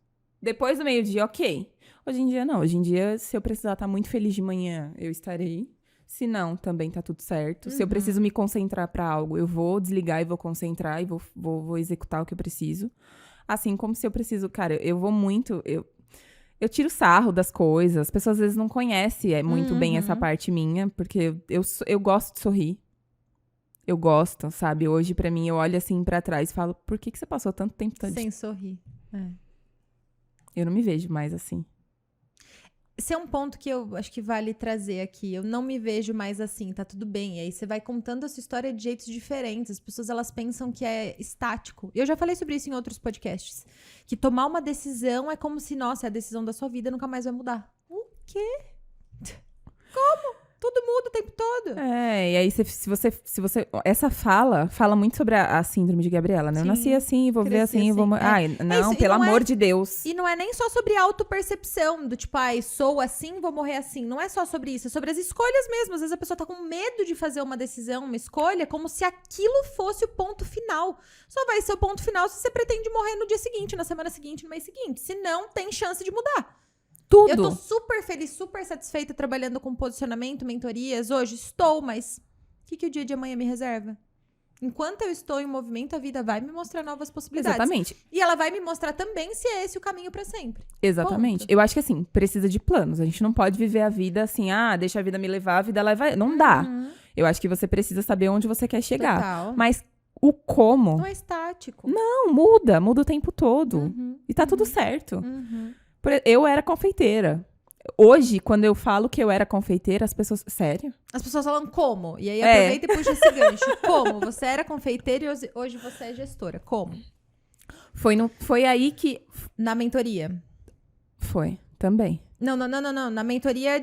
Depois do meio-dia, ok. Hoje em dia, não. Hoje em dia, se eu precisar estar muito feliz de manhã, eu estarei. Se não, também tá tudo certo. Se eu preciso me concentrar pra algo, eu vou desligar e vou concentrar e vou executar o que eu preciso. Assim como se eu preciso, cara, eu vou muito... Eu tiro sarro das coisas. As pessoas às vezes não conhecem muito bem essa parte minha, porque eu gosto de sorrir. Eu gosto, sabe? Hoje, pra mim, eu olho assim pra trás e falo, por que você passou tanto tempo sem sorrir? Eu não me vejo mais assim. Esse é um ponto que eu acho que vale trazer aqui. Eu não me vejo mais assim, tá tudo bem. E aí você vai contando a sua história de jeitos diferentes. As pessoas, elas pensam que é estático. Eu já falei sobre isso em outros podcasts. Que tomar uma decisão é como se, nossa, é a decisão da sua vida, nunca mais vai mudar. O quê? Como? Tudo muda o tempo todo. E aí se você... Essa fala muito sobre a síndrome de Gabriela, né? Sim, eu nasci assim, vou viver assim, vou... Ai, não, isso, pelo amor de Deus. E não é nem só sobre autopercepção, do tipo, sou assim, vou morrer assim. Não é só sobre isso, é sobre as escolhas mesmo. Às vezes a pessoa tá com medo de fazer uma decisão, uma escolha, como se aquilo fosse o ponto final. Só vai ser o ponto final se você pretende morrer no dia seguinte, na semana seguinte, no mês seguinte. Se não, tem chance de mudar. Tudo. Eu tô super feliz, super satisfeita trabalhando com posicionamento, mentorias. Hoje estou, mas o que o dia de amanhã me reserva? Enquanto eu estou em movimento, a vida vai me mostrar novas possibilidades. Exatamente. E ela vai me mostrar também se é esse o caminho pra sempre. Exatamente. Ponto. Eu acho que assim, precisa de planos. A gente não pode viver a vida assim, deixa a vida me levar, a vida leva... Não dá. Eu acho que você precisa saber onde você quer chegar. Total. Mas o como... Não é estático. Não, muda o tempo todo. E tá tudo certo. Eu era confeiteira. Hoje, quando eu falo que eu era confeiteira, as pessoas... Sério? As pessoas falam como? E aí aproveita e puxa esse gancho. Como? Você era confeiteira e hoje você é gestora. Como? Foi aí que... Na mentoria. Foi, também. Não. Na mentoria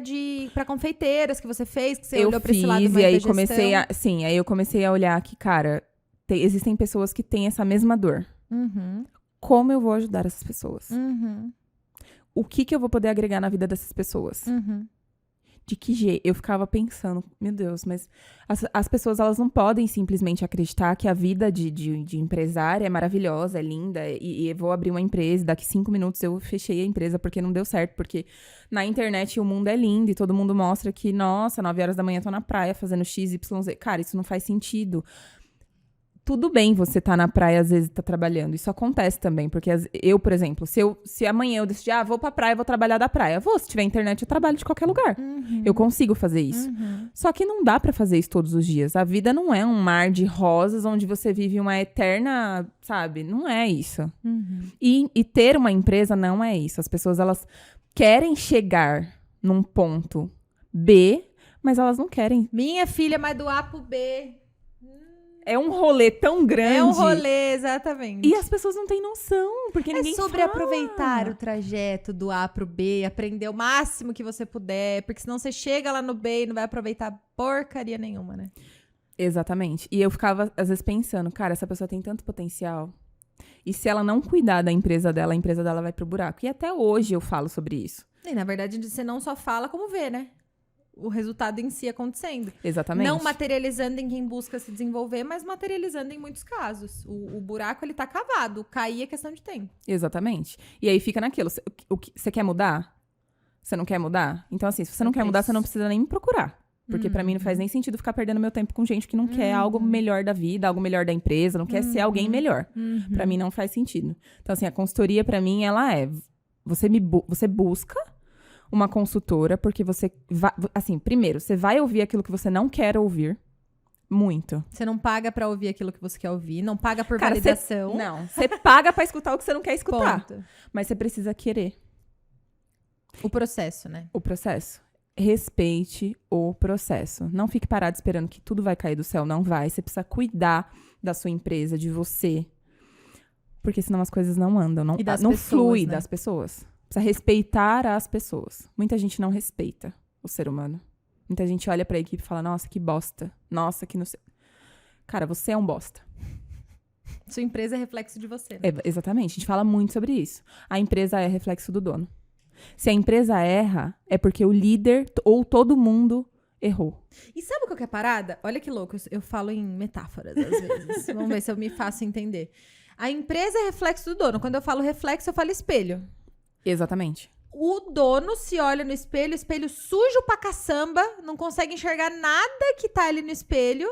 pra confeiteiras que você fez, que você olhou pra esse lado mais e aí da gestão. Aí eu comecei a olhar que, cara, existem pessoas que têm essa mesma dor. Como eu vou ajudar essas pessoas? O que eu vou poder agregar na vida dessas pessoas? De que jeito? Eu ficava pensando, meu Deus, mas as pessoas, elas não podem simplesmente acreditar que a vida de empresária é maravilhosa, é linda, e eu vou abrir uma empresa, daqui 5 minutos eu fechei a empresa porque não deu certo, porque na internet o mundo é lindo e todo mundo mostra que, nossa, 9 horas da manhã eu tô na praia fazendo XYZ. Cara, isso não faz sentido. tudo bem você tá na praia, às vezes tá trabalhando. Isso acontece também, porque eu, por exemplo, se amanhã eu decidir, vou pra praia, vou trabalhar da praia. Se tiver internet, eu trabalho de qualquer lugar. Eu consigo fazer isso. Só que não dá pra fazer isso todos os dias. A vida não é um mar de rosas onde você vive uma eterna, sabe? Não é isso. E ter uma empresa não é isso. As pessoas, elas querem chegar num ponto B, mas elas não querem. Minha filha, mas do A pro B... É um rolê tão grande. É um rolê, exatamente. E as pessoas não têm noção, porque ninguém fala. É sobre aproveitar o trajeto do A pro B, aprender o máximo que você puder, porque senão você chega lá no B e não vai aproveitar porcaria nenhuma, né? Exatamente. E eu ficava, às vezes, pensando, cara, essa pessoa tem tanto potencial. E se ela não cuidar da empresa dela, a empresa dela vai pro buraco. E até hoje eu falo sobre isso. E, na verdade, você não só fala como vê, né? O resultado em si acontecendo. Exatamente. Não materializando em quem busca se desenvolver, mas materializando em muitos casos. O buraco, ele tá cavado. Cair é questão de tempo. Exatamente. E aí fica naquilo. Você quer mudar? Você não quer mudar? Então, assim, se você não quer mudar, você não precisa nem me procurar. Porque pra mim não faz nem sentido ficar perdendo meu tempo com gente que não quer algo melhor da vida, algo melhor da empresa, não quer ser alguém melhor. Pra mim não faz sentido. Então, assim, a consultoria pra mim, ela é... Você busca uma consultora, porque você vai... Assim, primeiro, você vai ouvir aquilo que você não quer ouvir. Muito. Você não paga pra ouvir aquilo que você quer ouvir, não paga por validação. Você paga pra escutar o que você não quer escutar. Ponto. Mas você precisa querer. O processo, né? O processo. Respeite o processo. Não fique parado esperando que tudo vai cair do céu. Não vai. Você precisa cuidar da sua empresa, de você. Porque senão as coisas não andam. Não flui, né? Das pessoas. Precisa respeitar as pessoas. Muita gente não respeita o ser humano. Muita gente olha pra equipe e fala, nossa, que bosta. Nossa, que não sei. Cara, você é um bosta. Sua empresa é reflexo de você. Né? Exatamente. A gente fala muito sobre isso. A empresa é reflexo do dono. Se a empresa erra, é porque o líder ou todo mundo errou. E sabe o que é parada? Olha que louco, eu falo em metáforas às vezes. Vamos ver se eu me faço entender. A empresa é reflexo do dono. Quando eu falo reflexo, eu falo espelho. Exatamente. O dono se olha no espelho, espelho sujo pra caçamba, não consegue enxergar nada que tá ali no espelho.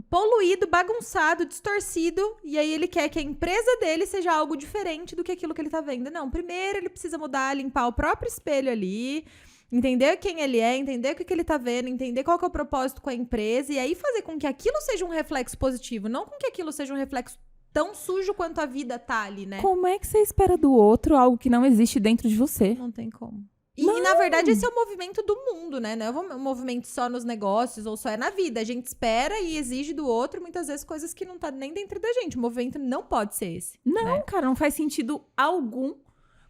Poluído, bagunçado, distorcido, e aí ele quer que a empresa dele seja algo diferente do que aquilo que ele tá vendo. Não, primeiro ele precisa mudar, limpar o próprio espelho ali, entender quem ele é, entender o que ele tá vendo, entender qual que é o propósito com a empresa, e aí fazer com que aquilo seja um reflexo positivo, não com que aquilo seja um reflexo tão sujo quanto a vida tá ali, né? Como é que você espera do outro algo que não existe dentro de você? Não tem como. E, na verdade, esse é o movimento do mundo, né? Não é um movimento só nos negócios ou só é na vida. A gente espera e exige do outro, muitas vezes, coisas que não tá nem dentro da gente. O movimento não pode ser esse. Não, né? Cara, não faz sentido algum.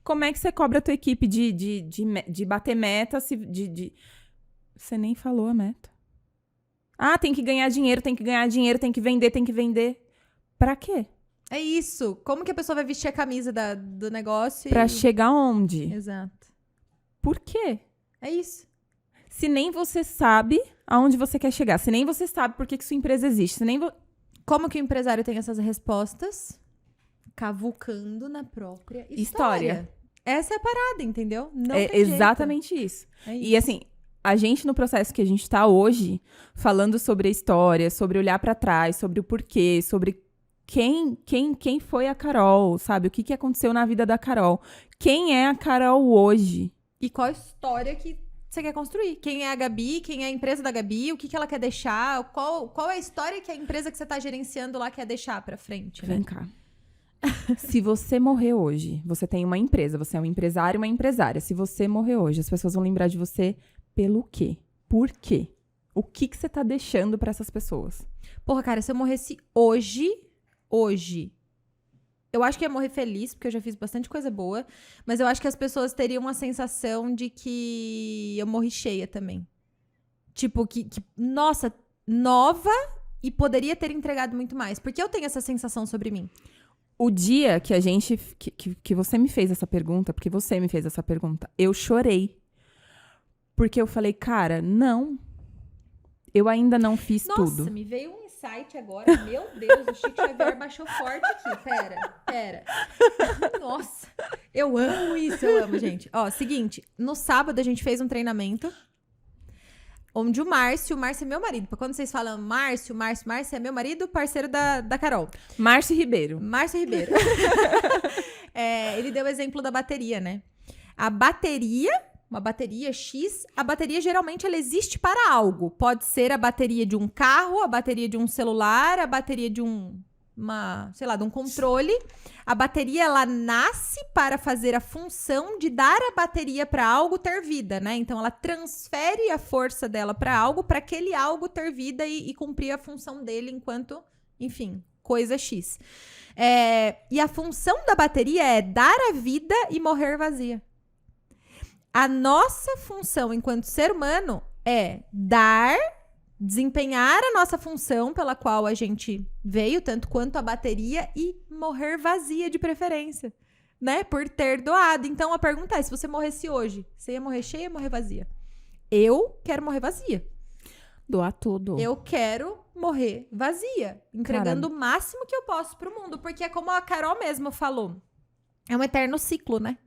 Como é que você cobra a tua equipe de bater meta? Você nem falou a meta. Tem que ganhar dinheiro, tem que ganhar dinheiro, tem que vender, tem que vender. Pra quê? É isso. Como que a pessoa vai vestir a camisa do negócio? Pra chegar onde? Exato. Por quê? É isso. Se nem você sabe aonde você quer chegar, se nem você sabe por que sua empresa existe, se nem Como que o empresário tem essas respostas? Cavucando na própria história. Essa é a parada, entendeu? Não tem jeito. Exatamente isso. É isso. E assim, a gente no processo que a gente tá hoje, falando sobre a história, sobre olhar pra trás, sobre o porquê, sobre quem foi a Carol, sabe? O que aconteceu na vida da Carol. Quem é a Carol hoje? E qual a história que você quer construir? Quem é a Gabi? Quem é a empresa da Gabi? O que ela quer deixar? Qual é a história que a empresa que você tá gerenciando lá quer deixar pra frente, né? Vem cá. Se você morrer hoje, você tem uma empresa, você é um empresário e uma empresária. Se você morrer hoje, as pessoas vão lembrar de você pelo quê? Por quê? O que você tá deixando pra essas pessoas? Porra, cara, se eu morresse hoje, eu acho que ia morrer feliz, porque eu já fiz bastante coisa boa. Mas eu acho que as pessoas teriam uma sensação de que eu morri cheia também. Tipo, nossa, nova e poderia ter entregado muito mais. Porque eu tenho essa sensação sobre mim. O dia que que você me fez essa pergunta, porque você me fez essa pergunta, eu chorei. Porque eu falei, cara, não. Eu ainda não fiz tudo. Nossa, me veio um insight agora. Meu Deus, o Chico Xavier baixou forte aqui. Pera. Nossa, eu amo isso, eu amo, gente. Ó, seguinte, no sábado a gente fez um treinamento onde o Márcio é meu marido. Quando vocês falam Márcio é meu marido, parceiro da Carol. Márcio Ribeiro. Márcio Ribeiro. Ele deu o exemplo da bateria, né? A bateria, uma bateria X, a bateria geralmente ela existe para algo. Pode ser a bateria de um carro, a bateria de um celular, a bateria de de um controle. A bateria, ela nasce para fazer a função de dar a bateria para algo ter vida, né? Então, ela transfere a força dela para algo, para aquele algo ter vida e cumprir a função dele enquanto, enfim, coisa X. E a função da bateria é dar a vida e morrer vazia. A nossa função enquanto ser humano é desempenhar a nossa função pela qual a gente veio, tanto quanto a bateria, e morrer vazia de preferência, né? Por ter doado. Então, a pergunta é, se você morresse hoje, você ia morrer cheia ou morrer vazia? Eu quero morrer vazia. Doar tudo. Eu quero morrer vazia, entregando o máximo que eu posso pro mundo, porque é como a Carol mesmo falou, é um eterno ciclo, né?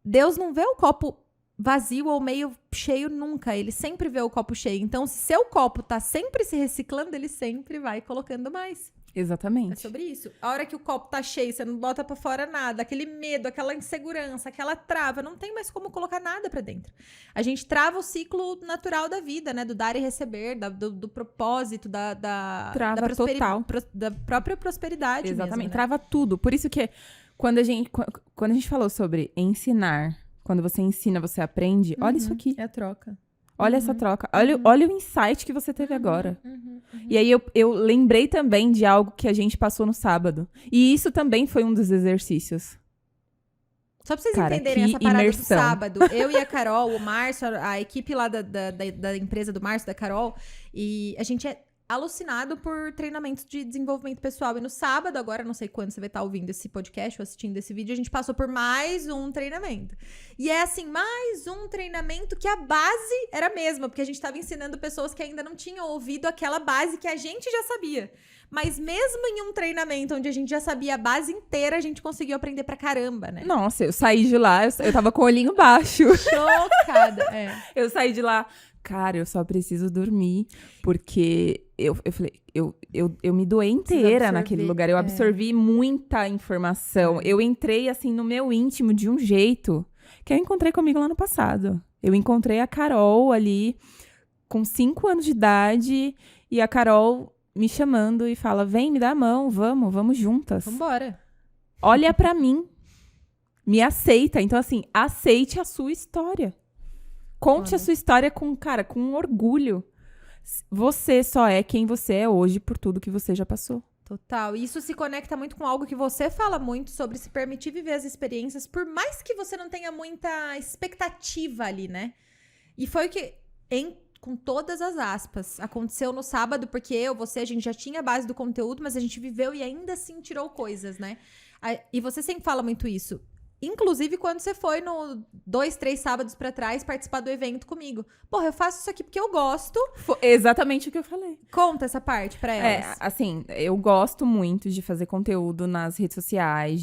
Deus não vê o copo vazio ou meio cheio nunca. Ele sempre vê o copo cheio. Então, se seu copo tá sempre se reciclando, ele sempre vai colocando mais. Exatamente. É sobre isso. A hora que o copo tá cheio, você não bota pra fora nada, aquele medo, aquela insegurança, aquela trava, não tem mais como colocar nada pra dentro. A gente trava o ciclo natural da vida, né? Do dar e receber, do propósito, Trava total. Da própria prosperidade. Exatamente. Mesmo, né? Trava tudo. Por isso que quando a gente falou sobre ensinar, quando você ensina, você aprende, olha isso aqui. É a troca. Olha essa troca. Olha o insight que você teve agora. E aí eu lembrei também de algo que a gente passou no sábado. E isso também foi um dos exercícios. Só pra vocês Cara, entenderem que essa parada imersão. do sábado, eu e a Carol, o Márcio, a equipe lá da empresa do Márcio, da Carol, e a gente é alucinado por treinamentos de desenvolvimento pessoal. E no sábado, agora, não sei quando você vai estar ouvindo esse podcast ou assistindo esse vídeo, a gente passou por mais um treinamento. E é assim, mais um treinamento que a base era a mesma, porque a gente estava ensinando pessoas que ainda não tinham ouvido aquela base que a gente já sabia. Mas mesmo em um treinamento onde a gente já sabia a base inteira, a gente conseguiu aprender pra caramba, né? Nossa, eu saí de lá, eu tava com o olhinho baixo. Chocada, Eu saí de lá, cara, eu só preciso dormir, porque eu falei, eu me doei inteira naquele lugar, eu absorvi muita informação, eu entrei, assim, no meu íntimo de um jeito que eu encontrei comigo lá no passado. Eu encontrei a Carol ali, com 5 anos de idade, e a Carol me chamando e fala, vem, me dá a mão, vamos juntas. Vambora. Olha pra mim, me aceita. Então, assim, aceite a sua história. Conte a sua história com orgulho. Você só é quem você é hoje por tudo que você já passou. Total. E isso se conecta muito com algo que você fala muito sobre se permitir viver as experiências, por mais que você não tenha muita expectativa ali, né? E foi o que, com todas as aspas, aconteceu no sábado, porque a gente já tinha a base do conteúdo, mas a gente viveu e ainda assim tirou coisas, né? E você sempre fala muito isso. Inclusive, quando você foi 2, 3 sábados pra trás participar do evento comigo. Porra, eu faço isso aqui porque eu gosto. Foi exatamente o que eu falei. Conta essa parte pra elas. Assim, eu gosto muito de fazer conteúdo nas redes sociais,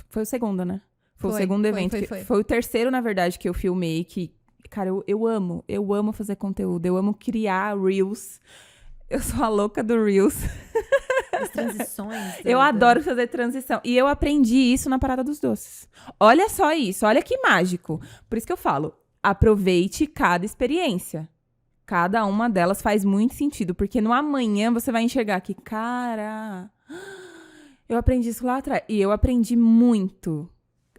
foi o segundo, né? Foi o segundo evento. Foi o terceiro, na verdade, que eu filmei, que, cara, eu amo fazer conteúdo, eu amo criar Reels. Eu sou a louca do Reels. As transições. Eu adoro fazer transição. E eu aprendi isso na Parada dos Doces. Olha só isso, olha que mágico. Por isso que eu falo, aproveite cada experiência. Cada uma delas faz muito sentido, porque no amanhã você vai enxergar que, cara, eu aprendi isso lá atrás. E eu aprendi muito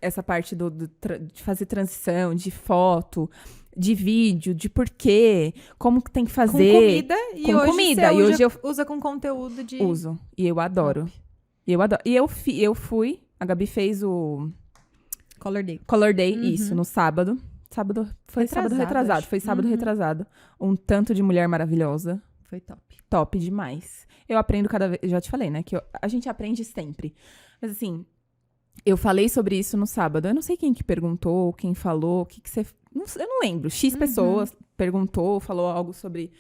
essa parte de fazer transição, de foto, de vídeo, de porquê, como que tem que fazer. Com comida. Com comida. E hoje eu usa com conteúdo de... Uso. E eu adoro. E eu adoro. E eu fui, a Gabi fez o... Color Day. Color Day, isso, no sábado. Foi sábado retrasado. Foi sábado retrasado. Um tanto de mulher maravilhosa. Foi top. Top demais. Eu aprendo cada vez... Eu já te falei, né? Que a gente aprende sempre. Mas assim, eu falei sobre isso no sábado. Eu não sei quem que perguntou, quem falou, o que você... Eu não lembro. X pessoas perguntou, falou algo sobre...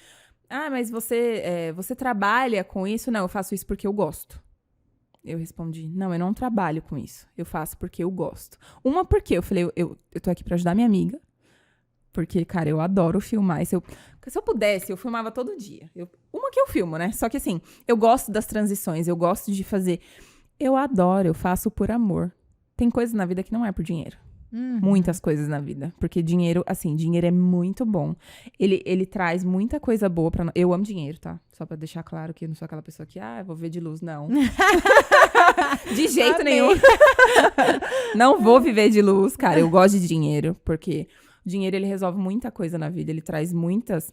mas você trabalha com isso? Não, eu faço isso porque eu gosto. Eu respondi, não, eu não trabalho com isso. Eu faço porque eu gosto. Uma porque eu falei, eu tô aqui pra ajudar minha amiga. Porque, cara, eu adoro filmar. Se eu pudesse, eu filmava todo dia. Uma que eu filmo, né? Só que assim, eu gosto das transições, eu gosto de fazer. Eu adoro, eu faço por amor. Tem coisas na vida que não é por dinheiro. Muitas coisas na vida. Porque dinheiro, assim, dinheiro é muito bom. Ele traz muita coisa boa pra nós. Eu amo dinheiro, tá? Só pra deixar claro que eu não sou aquela pessoa que, eu vou viver de luz. Não. De jeito nenhum. Não vou viver de luz, cara. Eu gosto de dinheiro, porque o dinheiro, ele resolve muita coisa na vida. Ele traz muitas...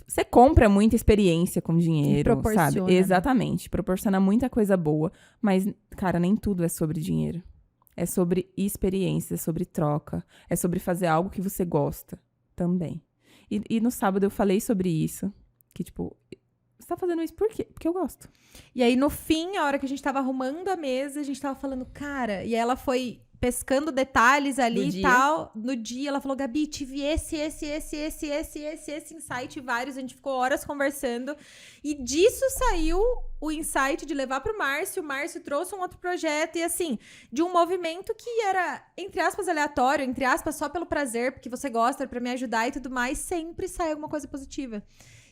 Você compra muita experiência com dinheiro, sabe? Né? Exatamente. Proporciona muita coisa boa. Mas, cara, nem tudo é sobre dinheiro. É sobre experiência, é sobre troca. É sobre fazer algo que você gosta também. E no sábado eu falei sobre isso. Que, tipo, você tá fazendo isso por quê? Porque eu gosto. E aí, no fim, a hora que a gente tava arrumando a mesa, a gente tava falando, cara... E aí ela foi pescando detalhes ali e tal. No dia, ela falou, Gabi, tive esse insight, vários. A gente ficou horas conversando. E disso saiu o insight de levar pro Márcio. O Márcio trouxe um outro projeto. E assim, de um movimento que era, entre aspas, aleatório. Entre aspas, só pelo prazer, porque você gosta, pra me ajudar e tudo mais. Sempre sai alguma coisa positiva.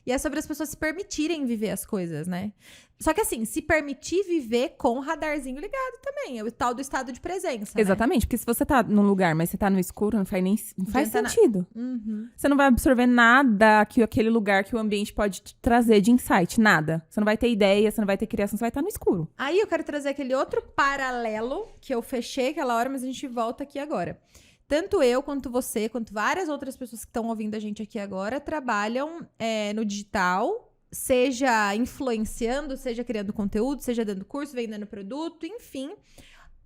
E é sobre as pessoas se permitirem viver as coisas, né? Só que assim, se permitir viver com o radarzinho ligado também. É o tal do estado de presença, Exatamente, porque se você tá num lugar, mas você tá no escuro, não faz sentido. Uhum. Você não vai absorver nada que aquele lugar, que o ambiente pode te trazer de insight, nada. Você não vai ter ideia, você não vai ter criação, você vai estar no escuro. Aí eu quero trazer aquele outro paralelo que eu fechei aquela hora, mas a gente volta aqui agora. Tanto eu, quanto você, quanto várias outras pessoas que estão ouvindo a gente aqui agora, trabalham no digital, seja influenciando, seja criando conteúdo, seja dando curso, vendendo produto, enfim.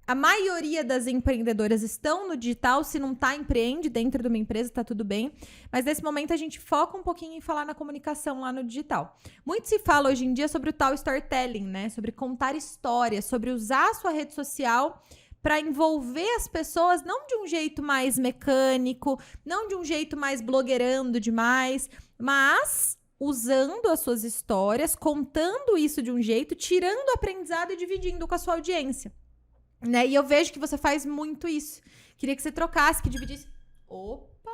A maioria das empreendedoras estão no digital. Se não tá, empreende dentro de uma empresa, tá tudo bem. Mas nesse momento a gente foca um pouquinho em falar na comunicação lá no digital. Muito se fala hoje em dia sobre o tal storytelling, né? Sobre contar histórias, sobre usar a sua rede social para envolver as pessoas, não de um jeito mais mecânico, não de um jeito mais blogueirando demais, mas usando as suas histórias, contando isso de um jeito, tirando o aprendizado e dividindo com a sua audiência. Né? E eu vejo que você faz muito isso. Queria que você trocasse, que dividisse... Opa!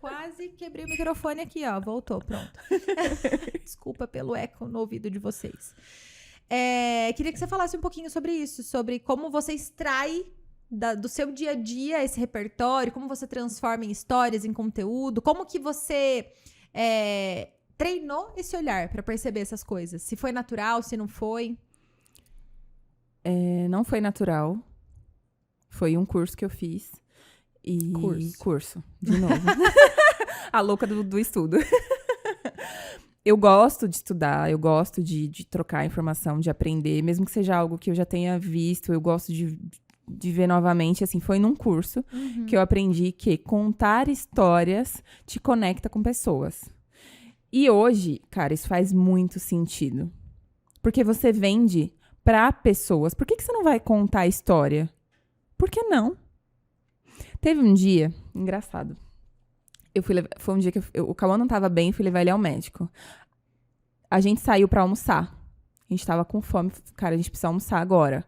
Quase quebrei o microfone aqui, ó. Voltou, pronto. Desculpa pelo eco no ouvido de vocês. Queria que você falasse um pouquinho sobre isso, sobre como você extrai do seu dia a dia esse repertório, como você transforma em histórias, em conteúdo, como que você treinou esse olhar para perceber essas coisas. Se foi natural, se não foi. Não foi natural. Foi um curso que eu fiz. Curso, de novo. A louca do estudo. Eu gosto de estudar, eu gosto de trocar informação, de aprender, mesmo que seja algo que eu já tenha visto, eu gosto de ver novamente. Assim, foi num curso que eu aprendi que contar histórias te conecta com pessoas. E hoje, cara, isso faz muito sentido. Porque você vende para pessoas. Por que você não vai contar a história? Por que não? Teve um dia, engraçado. Foi um dia que o Cauã não tava bem, fui levar ele ao médico. A gente saiu pra almoçar. A gente tava com fome. Cara, a gente precisa almoçar agora.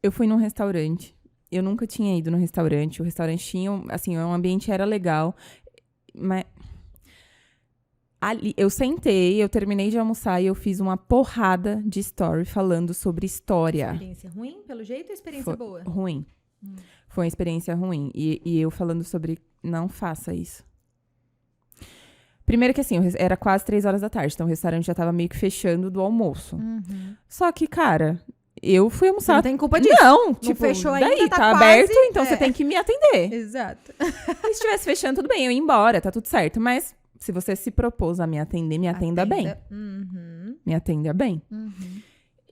Eu fui num restaurante. Eu nunca tinha ido num restaurante. O restaurante tinha, assim, o ambiente era legal. Mas... Ali, eu sentei, eu terminei de almoçar e eu fiz uma porrada de story falando sobre história. Experiência ruim, pelo jeito, ou experiência boa? Ruim. Foi uma experiência ruim. E eu falando sobre, não faça isso. Primeiro que assim, era quase 3 horas da tarde, então o restaurante já tava meio que fechando do almoço. Só que, cara, eu fui almoçar. Você não tem culpa disso. Não, tipo, fechou ainda, daí, tá quase, aberto, então você tem que me atender. Exato. Se estivesse fechando, tudo bem, eu ia embora, tá tudo certo. Mas se você se propôs a me atender, me atenda bem. Me atenda bem.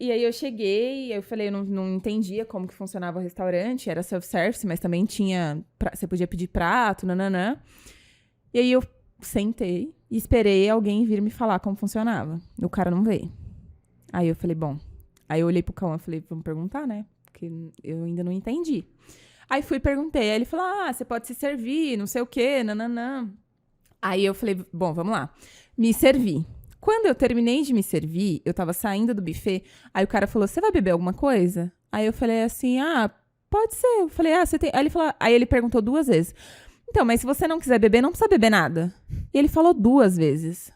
E aí eu cheguei, eu falei, eu não entendia como que funcionava o restaurante, era self-service, mas também tinha, você podia pedir prato, nananã. E aí eu sentei e esperei alguém vir me falar como funcionava. O cara não veio. Aí eu falei, bom. Aí eu olhei pro Cauã e falei, vamos perguntar, né? Porque eu ainda não entendi. Aí fui e perguntei. Aí ele falou, você pode se servir, não sei o quê, nananã. Aí eu falei, bom, vamos lá. Me servi. Quando eu terminei de me servir, eu tava saindo do buffet, aí o cara falou, você vai beber alguma coisa? Aí eu falei assim, pode ser. Eu falei, você tem... Aí ele perguntou 2 vezes. Então, mas se você não quiser beber, não precisa beber nada. E ele falou 2 vezes.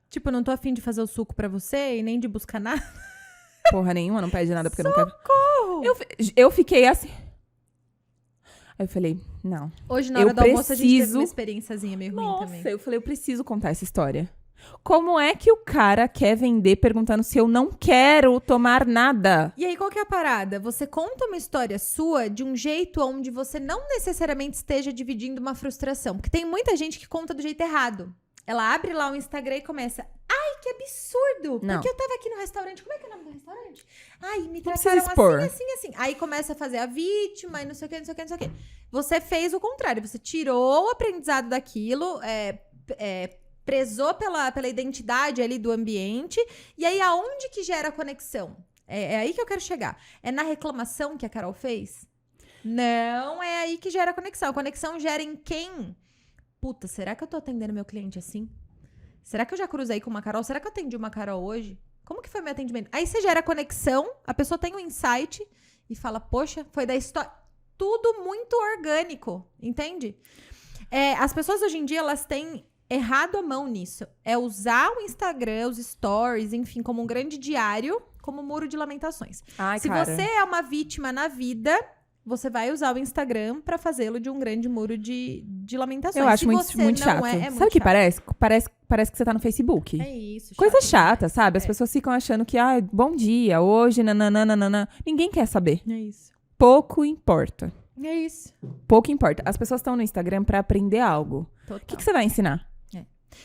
Tipo, não tô afim de fazer o suco pra você e nem de buscar nada. Porra nenhuma, não pede nada porque eu não quero. Socorro! Eu fiquei assim. Aí eu falei, não. Hoje, na hora do almoço, a gente teve preciso- uma experiênciazinha meio ruim Nossa, também. eu falei, eu preciso contar essa história. Como é que o cara quer vender perguntando se eu não quero tomar nada? E aí, qual que é a parada? Você conta uma história sua de um jeito onde você não necessariamente esteja dividindo uma frustração. Porque tem muita gente que conta do jeito errado. Ela abre lá o Instagram e começa... Ai, que absurdo! Não. Porque eu tava aqui no restaurante. Como é que é o nome do restaurante? Ai, me precisa trataram expor. assim. Aí começa a fazer a vítima e não sei o que. Você fez o contrário. Você tirou o aprendizado daquilo, prezou pela identidade ali do ambiente. E aí, aonde que gera a conexão? É aí que eu quero chegar. É na reclamação que a Carol fez? Não é aí que gera a conexão. A conexão gera em quem? Puta, será que eu tô atendendo meu cliente assim? Será que eu já cruzei com uma Carol? Será que eu atendi uma Carol hoje? Como que foi meu atendimento? Aí você gera a conexão, a pessoa tem um insight e fala, poxa, foi da história. Tudo muito orgânico, entende? As pessoas hoje em dia, elas têm errado a mão nisso. É usar o Instagram, os stories, enfim, como um grande diário, como um muro de lamentações. Ai, Se cara. você é uma vítima na vida, você vai usar o Instagram pra fazê-lo de um grande muro de lamentações. Eu acho Se muito, você muito não chato. é Sabe o muito que chato. parece que você tá no Facebook. É isso. Coisa chato chata, demais. sabe? As pessoas ficam achando que, bom dia, hoje, nananana. Ninguém quer saber. É isso. Pouco importa. É isso. Pouco importa. As pessoas estão no Instagram pra aprender algo. Total. O que você vai ensinar?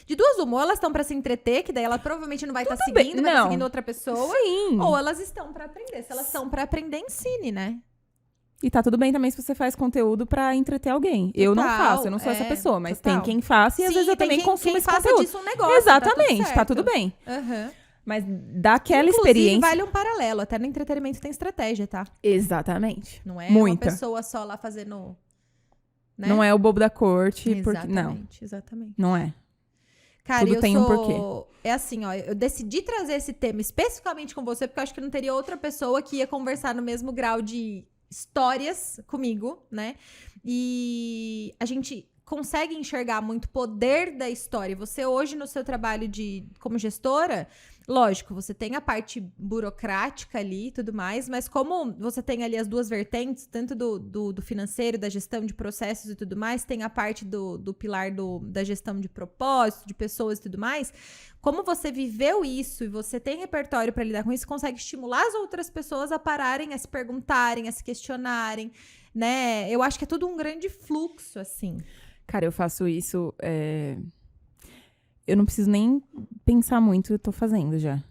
De duas uma, ou elas estão pra se entreter, que daí ela provavelmente não vai estar Tudo bem. seguindo, vai estar Não. seguindo outra pessoa. Sim. Ou elas estão pra aprender. Se elas estão pra aprender, ensine, né? E tá tudo bem também se você faz conteúdo pra entreter alguém. Eu não Total, faço, eu não sou essa pessoa. Mas total. tem quem faça e às Sim, vezes eu tem também consumo quem esse faça conteúdo. disso um negócio. Exatamente, tá tudo certo. bem. Aham. Mas daquela Inclusive, experiência... vale um paralelo. Até no entretenimento tem estratégia, tá? Exatamente. Não é Muita. uma pessoa só lá fazendo... Né? Não é o bobo da corte. Porque... Não, Exatamente. não é. Cara, Tudo eu tem um sou... porquê. É assim, ó. Eu decidi trazer esse tema especificamente com você, porque eu acho que não teria outra pessoa que ia conversar no mesmo grau de histórias comigo, né? E a gente consegue enxergar muito poder da história. Você hoje, no seu trabalho como gestora, lógico, você tem a parte burocrática ali e tudo mais, mas como você tem ali as duas vertentes, tanto do financeiro, da gestão de processos e tudo mais, tem a parte do pilar da gestão de propósito, de pessoas e tudo mais, como você viveu isso e você tem repertório para lidar com isso, consegue estimular as outras pessoas a pararem, a se perguntarem, a se questionarem, né? Eu acho que é tudo um grande fluxo, assim. Cara, eu faço isso... Eu não preciso nem pensar muito, eu tô fazendo já.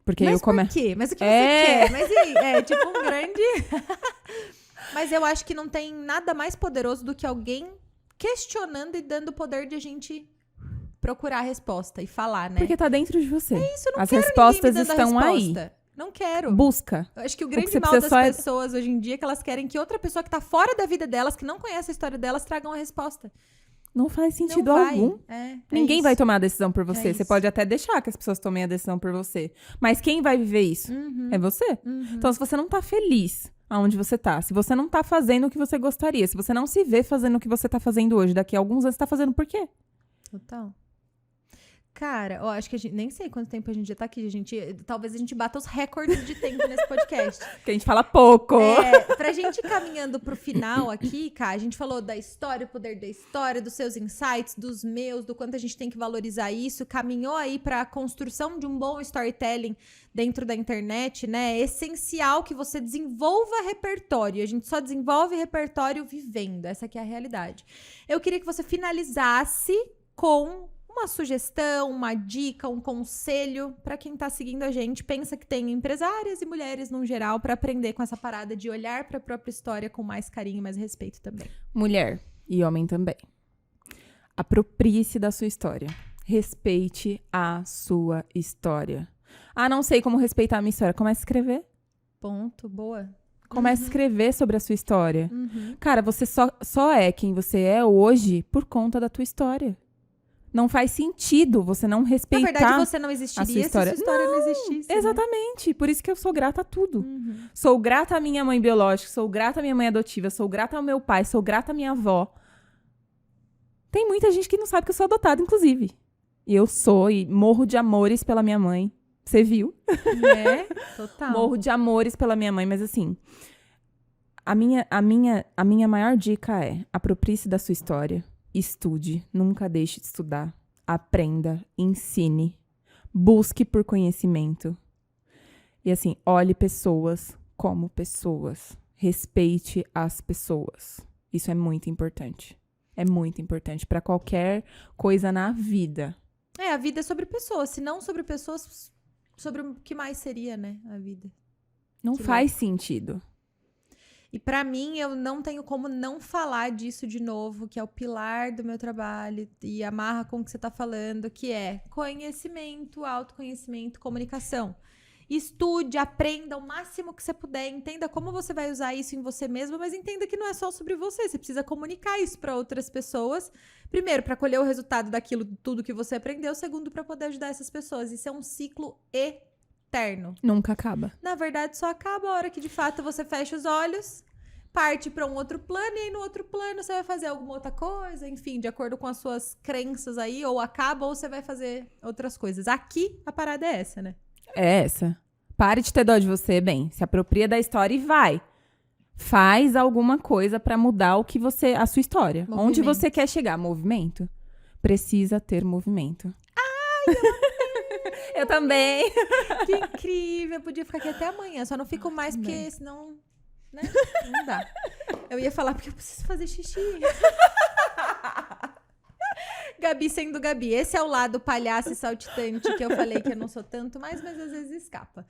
Porque Mas eu começo... por quê? Mas o que você quer? Mas e aí? É tipo um grande... Mas eu acho que não tem nada mais poderoso do que alguém questionando e dando o poder de a gente procurar a resposta e falar, né? Porque tá dentro de você. Isso, eu não As quero respostas ninguém me dando a estão aí. resposta. Não quero. Busca. Eu acho que o que grande você mal precisa das só é- pessoas hoje em dia é que elas querem que outra pessoa que tá fora da vida delas, que não conhece a história delas, tragam a resposta. Não faz sentido Não vai. algum. Ninguém isso. vai tomar a decisão por você. É Você isso. pode até deixar que as pessoas tomem a decisão por você. Mas quem vai viver isso? É você. Então, se você não tá feliz aonde você tá, se você não tá fazendo o que você gostaria, se você não se vê fazendo o que você tá fazendo hoje, daqui a alguns anos você tá fazendo por quê? Total. Cara, eu acho que a gente... Nem sei quanto tempo a gente já tá aqui, talvez a gente bata os recordes de tempo nesse podcast. Porque a gente fala pouco. Pra gente ir caminhando pro final aqui, cara, a gente falou da história, o poder da história, dos seus insights, dos meus, do quanto a gente tem que valorizar isso, caminhou aí pra construção de um bom storytelling dentro da internet, né? É essencial que você desenvolva repertório. A gente só desenvolve repertório vivendo, essa aqui é a realidade. Eu queria que você finalizasse com uma sugestão, uma dica, um conselho para quem tá seguindo a gente, pensa que tem empresárias e mulheres no geral para aprender com essa parada de olhar para a própria história com mais carinho e mais respeito também. Mulher e homem também. Aproprie-se da sua história. Respeite a sua história. Não sei como respeitar a minha história. Comece a escrever. Ponto, boa. Comece a escrever sobre a sua história. Cara, você só é quem você é hoje por conta da tua história. Não faz sentido você não respeitar. Na verdade, você não a existiria sua se história. sua história não existisse. Exatamente. Por isso que eu sou grata a tudo. Sou grata à minha mãe biológica, sou grata à minha mãe adotiva, sou grata ao meu pai, sou grata à minha avó. Tem muita gente que não sabe que eu sou adotada, inclusive. E eu sou, e morro de amores pela minha mãe. Você viu? Total. Morro de amores pela minha mãe, mas assim... A minha maior dica é: aproprie-se da sua história, estude, nunca deixe de estudar, aprenda, ensine, busque por conhecimento. E assim, olhe pessoas como pessoas, respeite as pessoas. Isso é muito importante. É muito importante para qualquer coisa na vida. A vida é sobre pessoas. Se não sobre pessoas, sobre o que mais seria, né, a vida. Não Que faz sentido. E pra mim, eu não tenho como não falar disso de novo, que é o pilar do meu trabalho e amarra com o que você tá falando, que é conhecimento, autoconhecimento, comunicação. Estude, aprenda o máximo que você puder, entenda como você vai usar isso em você mesmo, mas entenda que não é só sobre você, você precisa comunicar isso pra outras pessoas. Primeiro, pra colher o resultado daquilo, tudo que você aprendeu. Segundo, pra poder ajudar essas pessoas. Isso é um ciclo eterno. Nunca acaba. Na verdade, só acaba a hora que, de fato, você fecha os olhos, parte para um outro plano, e aí no outro plano você vai fazer alguma outra coisa, enfim, de acordo com as suas crenças aí, ou acaba, ou você vai fazer outras coisas. Aqui, a parada é essa, né? É essa. Pare de ter dó de você, bem. Se apropria da história e vai. Faz alguma coisa pra mudar a sua história. Movimento. Onde você quer chegar? Movimento? Precisa ter movimento. Eu também. Que incrível! Eu podia ficar aqui até amanhã, só não fico mais porque senão, né? Não dá. Eu ia falar porque eu preciso fazer xixi. Gabi sendo Gabi. Esse é o lado palhaço e saltitante que eu falei que eu não sou tanto mais, mas às vezes escapa.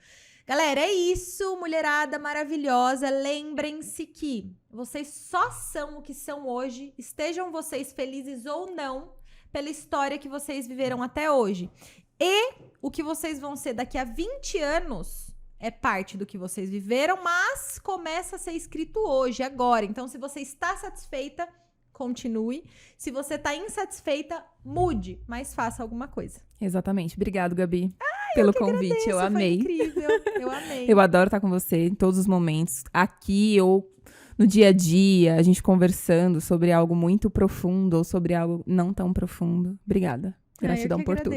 Galera, é isso, mulherada maravilhosa. Lembrem-se que vocês só são o que são hoje, estejam vocês felizes ou não, pela história que vocês viveram até hoje. E o que vocês vão ser daqui a 20 anos é parte do que vocês viveram, mas começa a ser escrito hoje, agora. Então, se você está satisfeita, continue. Se você está insatisfeita, mude, mas faça alguma coisa. Exatamente. Obrigado, Gabi, pelo convite. Agradeço, Eu amei. Foi incrível. Eu amei. Eu adoro estar com você em todos os momentos. Aqui ou no dia a dia, a gente conversando sobre algo muito profundo ou sobre algo não tão profundo. Obrigada. Gratidão por tudo.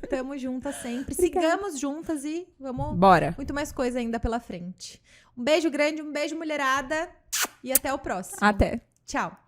Tamo juntas sempre. Obrigada. Sigamos juntas e vamos... Bora. Muito mais coisa ainda pela frente. Um beijo grande, um beijo, mulherada. E até o próximo. Até. Tchau.